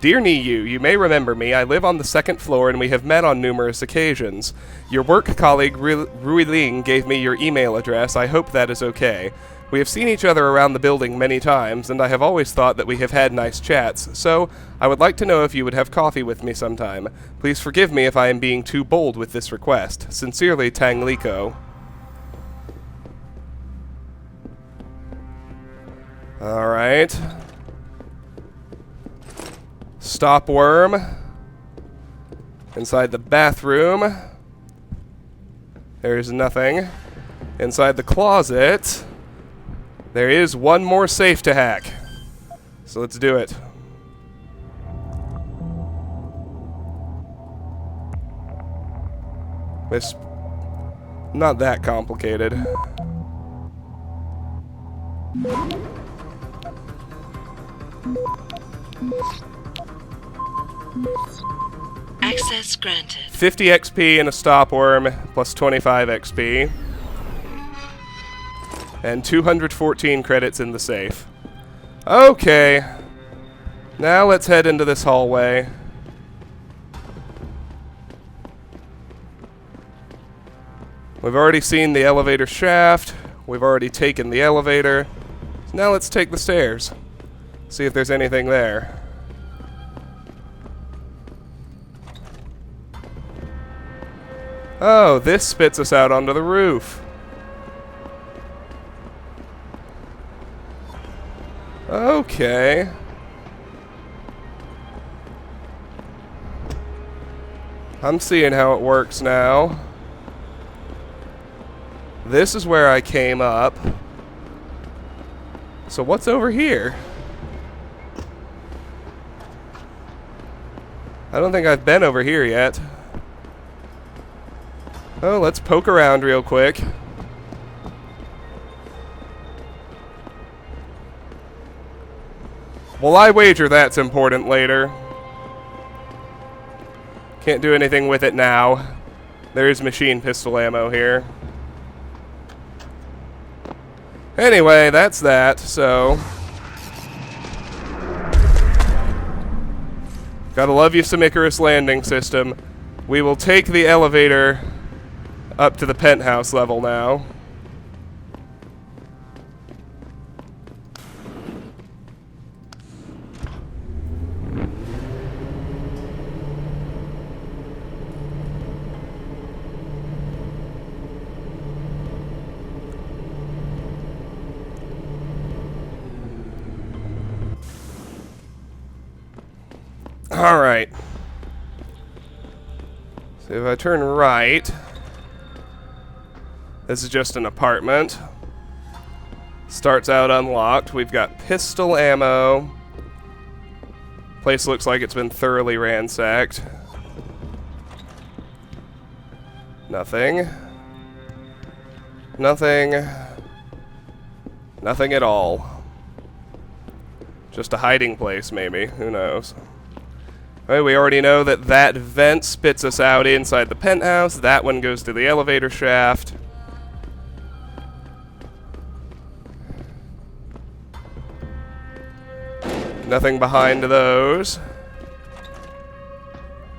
Dear Niyu, you may remember me. I live on the second floor and we have met on numerous occasions. Your work colleague Rui Ling gave me your email address. I hope that is okay. We have seen each other around the building many times, and I have always thought that we have had nice chats, so I would like to know if you would have coffee with me sometime. Please forgive me if I am being too bold with this request. Sincerely, Tang Liko. Alright. Stopworm. Inside the bathroom. There's nothing. Inside the closet. There is one more safe to hack. So let's do it. It's not that complicated. Access granted. 50 XP and a stopworm, plus 25 XP. And 214 credits in the safe. Okay. Now let's head into this hallway. We've already seen the elevator shaft. We've already taken the elevator. So now let's take the stairs. See if there's anything there. Oh, this spits us out onto the roof. Okay. I'm seeing how it works now. This is where I came up. So what's over here? I don't think I've been over here yet. Oh, let's poke around real quick. Well, I wager that's important later. Can't do anything with it now. There is machine pistol ammo here. Anyway, that's that, so... Gotta love you some Icarus landing system. We will take the elevator up to the penthouse level now. Alright. So if I turn right, this is just an apartment. Starts out unlocked. We've got pistol ammo. Place looks like it's been thoroughly ransacked. Nothing. Nothing. Nothing at all. Just a hiding place, maybe. Who knows? Alright, we already know that that vent spits us out inside the penthouse. That one goes to the elevator shaft. Nothing behind those.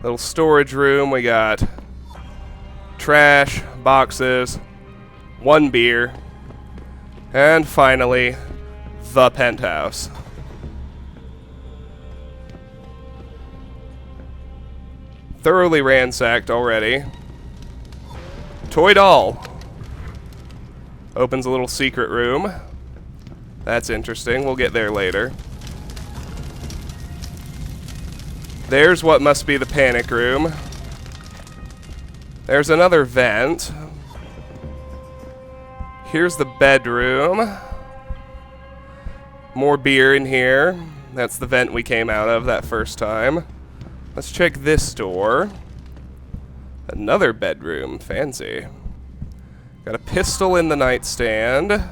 Little storage room. We got trash, boxes, one beer, and finally, the penthouse. Thoroughly ransacked already. Toy doll. Opens a little secret room. That's interesting. We'll get there later. There's what must be the panic room. There's another vent. Here's the bedroom. More beer in here. That's the vent we came out of that first time. Let's check this door. Another bedroom. Fancy. Got a pistol in the nightstand.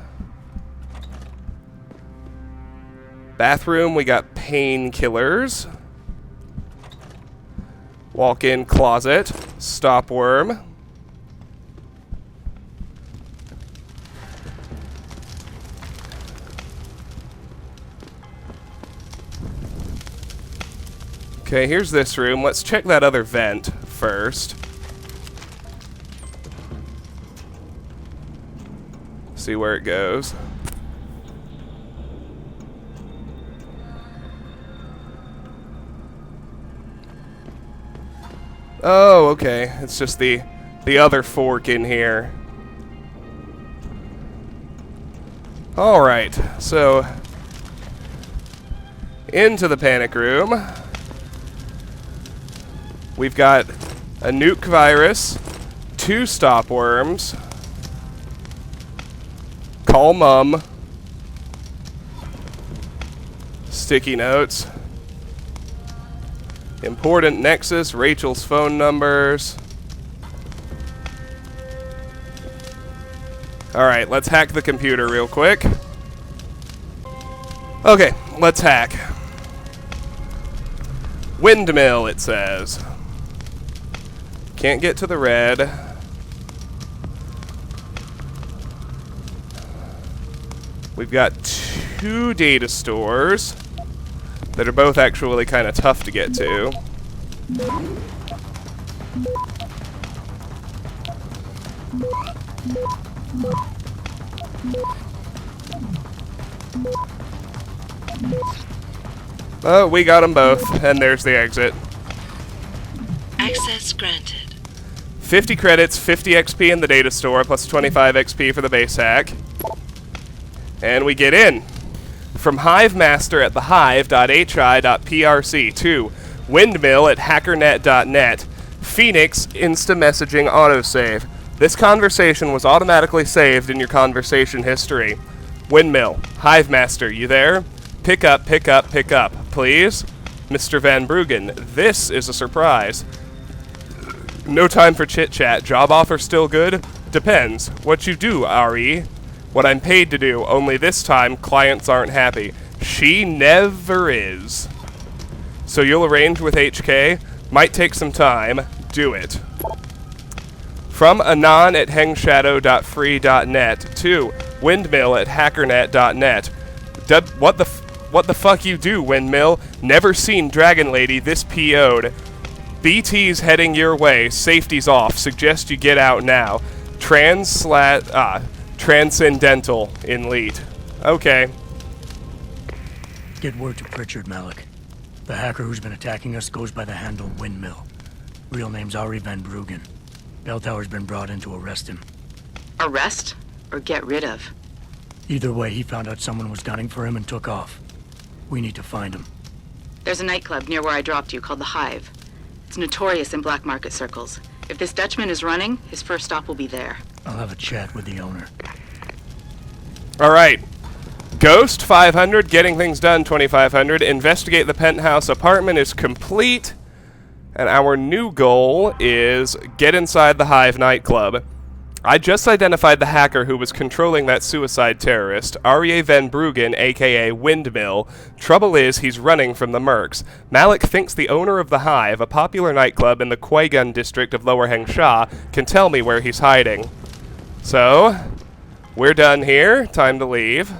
Bathroom, we got painkillers. Walk-in closet. Stopworm. Okay, here's this room. Let's check that other vent first. See where it goes. Oh, okay. It's just the other fork in here. Alright, so into the panic room. We've got a nuke virus, 2 stopworms, call mum, sticky notes, important nexus, Rachel's phone numbers. Alright, let's hack the computer real quick. Okay, let's hack. Windmill, it says. Can't get to the red. We've got 2 data stores that are both actually kind of tough to get to. Oh, we got them both, and there's the exit. Access granted. 50 credits, 50 XP in the data store, plus 25 XP for the base hack. And we get in. From Hive Master at thehive.hi.prc to Windmill at hackernet.net, Phoenix Insta-Messaging Autosave. This conversation was automatically saved in your conversation history. Windmill, Hive Master, you there? Pick up, pick up, pick up, please. Mr. Van Bruggen, this is a surprise. No time for chit-chat. Job offer still good? Depends. What you do, RE? What I'm paid to do, only this time clients aren't happy. She never is. So you'll arrange with HK? Might take some time. Do it. From Anon at hengshadow.free.net to Windmill at hackernet.net. What the fuck you do, Windmill? Never seen Dragon Lady this PO'd. BT's heading your way. Safety's off. Suggest you get out now. Transcendental in lead. Okay. Get word to Pritchard, Malik. The hacker who's been attacking us goes by the handle Windmill. Real name's Ari Van Bruggen. Bell Tower's been brought in to arrest him. Arrest or get rid of? Either way, he found out someone was gunning for him and took off. We need to find him. There's a nightclub near where I dropped you called the Hive. It's notorious in black market circles. If this Dutchman is running, his first stop will be there. I'll have a chat with the owner. Alright. Ghost, 500. Getting things done, 2,500. Investigate the penthouse apartment is complete. And our new goal is get inside the Hive nightclub. I just identified the hacker who was controlling that suicide terrorist, Arie van Bruggen, aka Windmill. Trouble is, he's running from the Mercs. Malik thinks the owner of the Hive, a popular nightclub in the Kwaigun district of Lower Hengsha, can tell me where he's hiding. So, we're done here. Time to leave.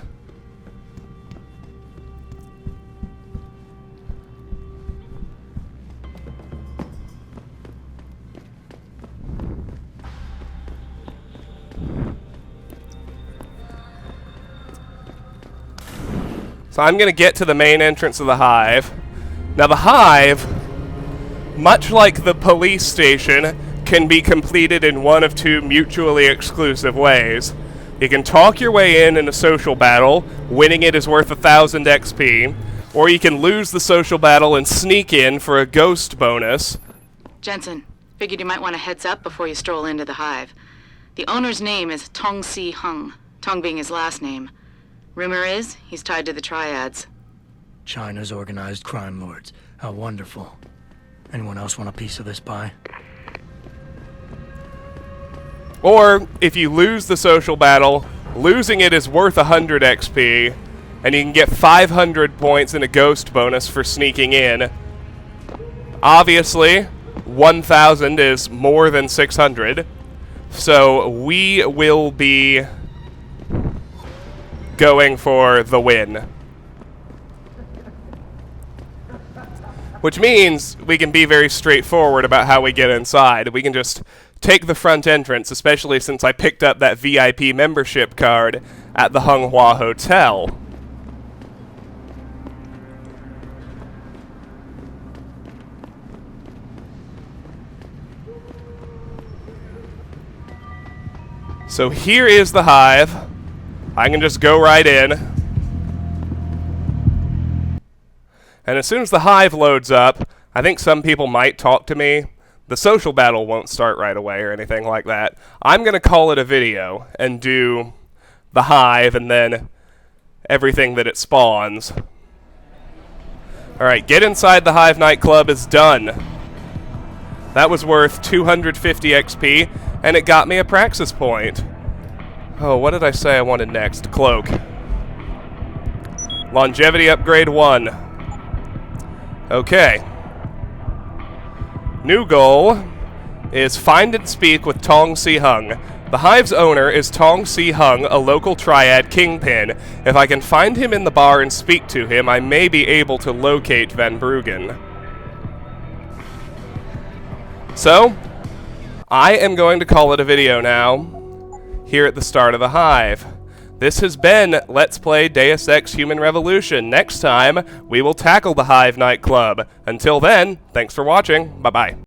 So I'm going to get to the main entrance of the Hive. Now the Hive, much like the police station, can be completed in one of two mutually exclusive ways. You can talk your way in a social battle, winning it is worth 1,000 XP, or you can lose the social battle and sneak in for a ghost bonus. Jensen, figured you might want a heads up before you stroll into the Hive. The owner's name is Tong Si Hung, Tong being his last name. Rumor is, he's tied to the Triads. China's organized crime lords. How wonderful. Anyone else want a piece of this pie? Or, if you lose the social battle, losing it is worth 100 XP, and you can get 500 points in a ghost bonus for sneaking in. Obviously, 1,000 is more than 600, so we will be going for the win. Which means we can be very straightforward about how we get inside. We can just take the front entrance, especially since I picked up that VIP membership card at the Hunghua Hotel. So here is the Hive. I can just go right in. And as soon as the Hive loads up, I think some people might talk to me. The social battle won't start right away or anything like that. I'm going to call it a video and do the Hive and then everything that it spawns. Alright, get inside the Hive nightclub is done. That was worth 250 XP, and it got me a praxis point. Oh, what did I say I wanted next? Cloak. Longevity upgrade 1. Okay. New goal is find and speak with Tong Si Hung. The Hive's owner is Tong Si Hung, a local triad kingpin. If I can find him in the bar and speak to him, I may be able to locate Van Bruggen. So, I am going to call it a video now, here at the start of the Hive. This has been Let's Play Deus Ex Human Revolution. Next time, we will tackle the Hive nightclub. Until then, thanks for watching. Bye-bye.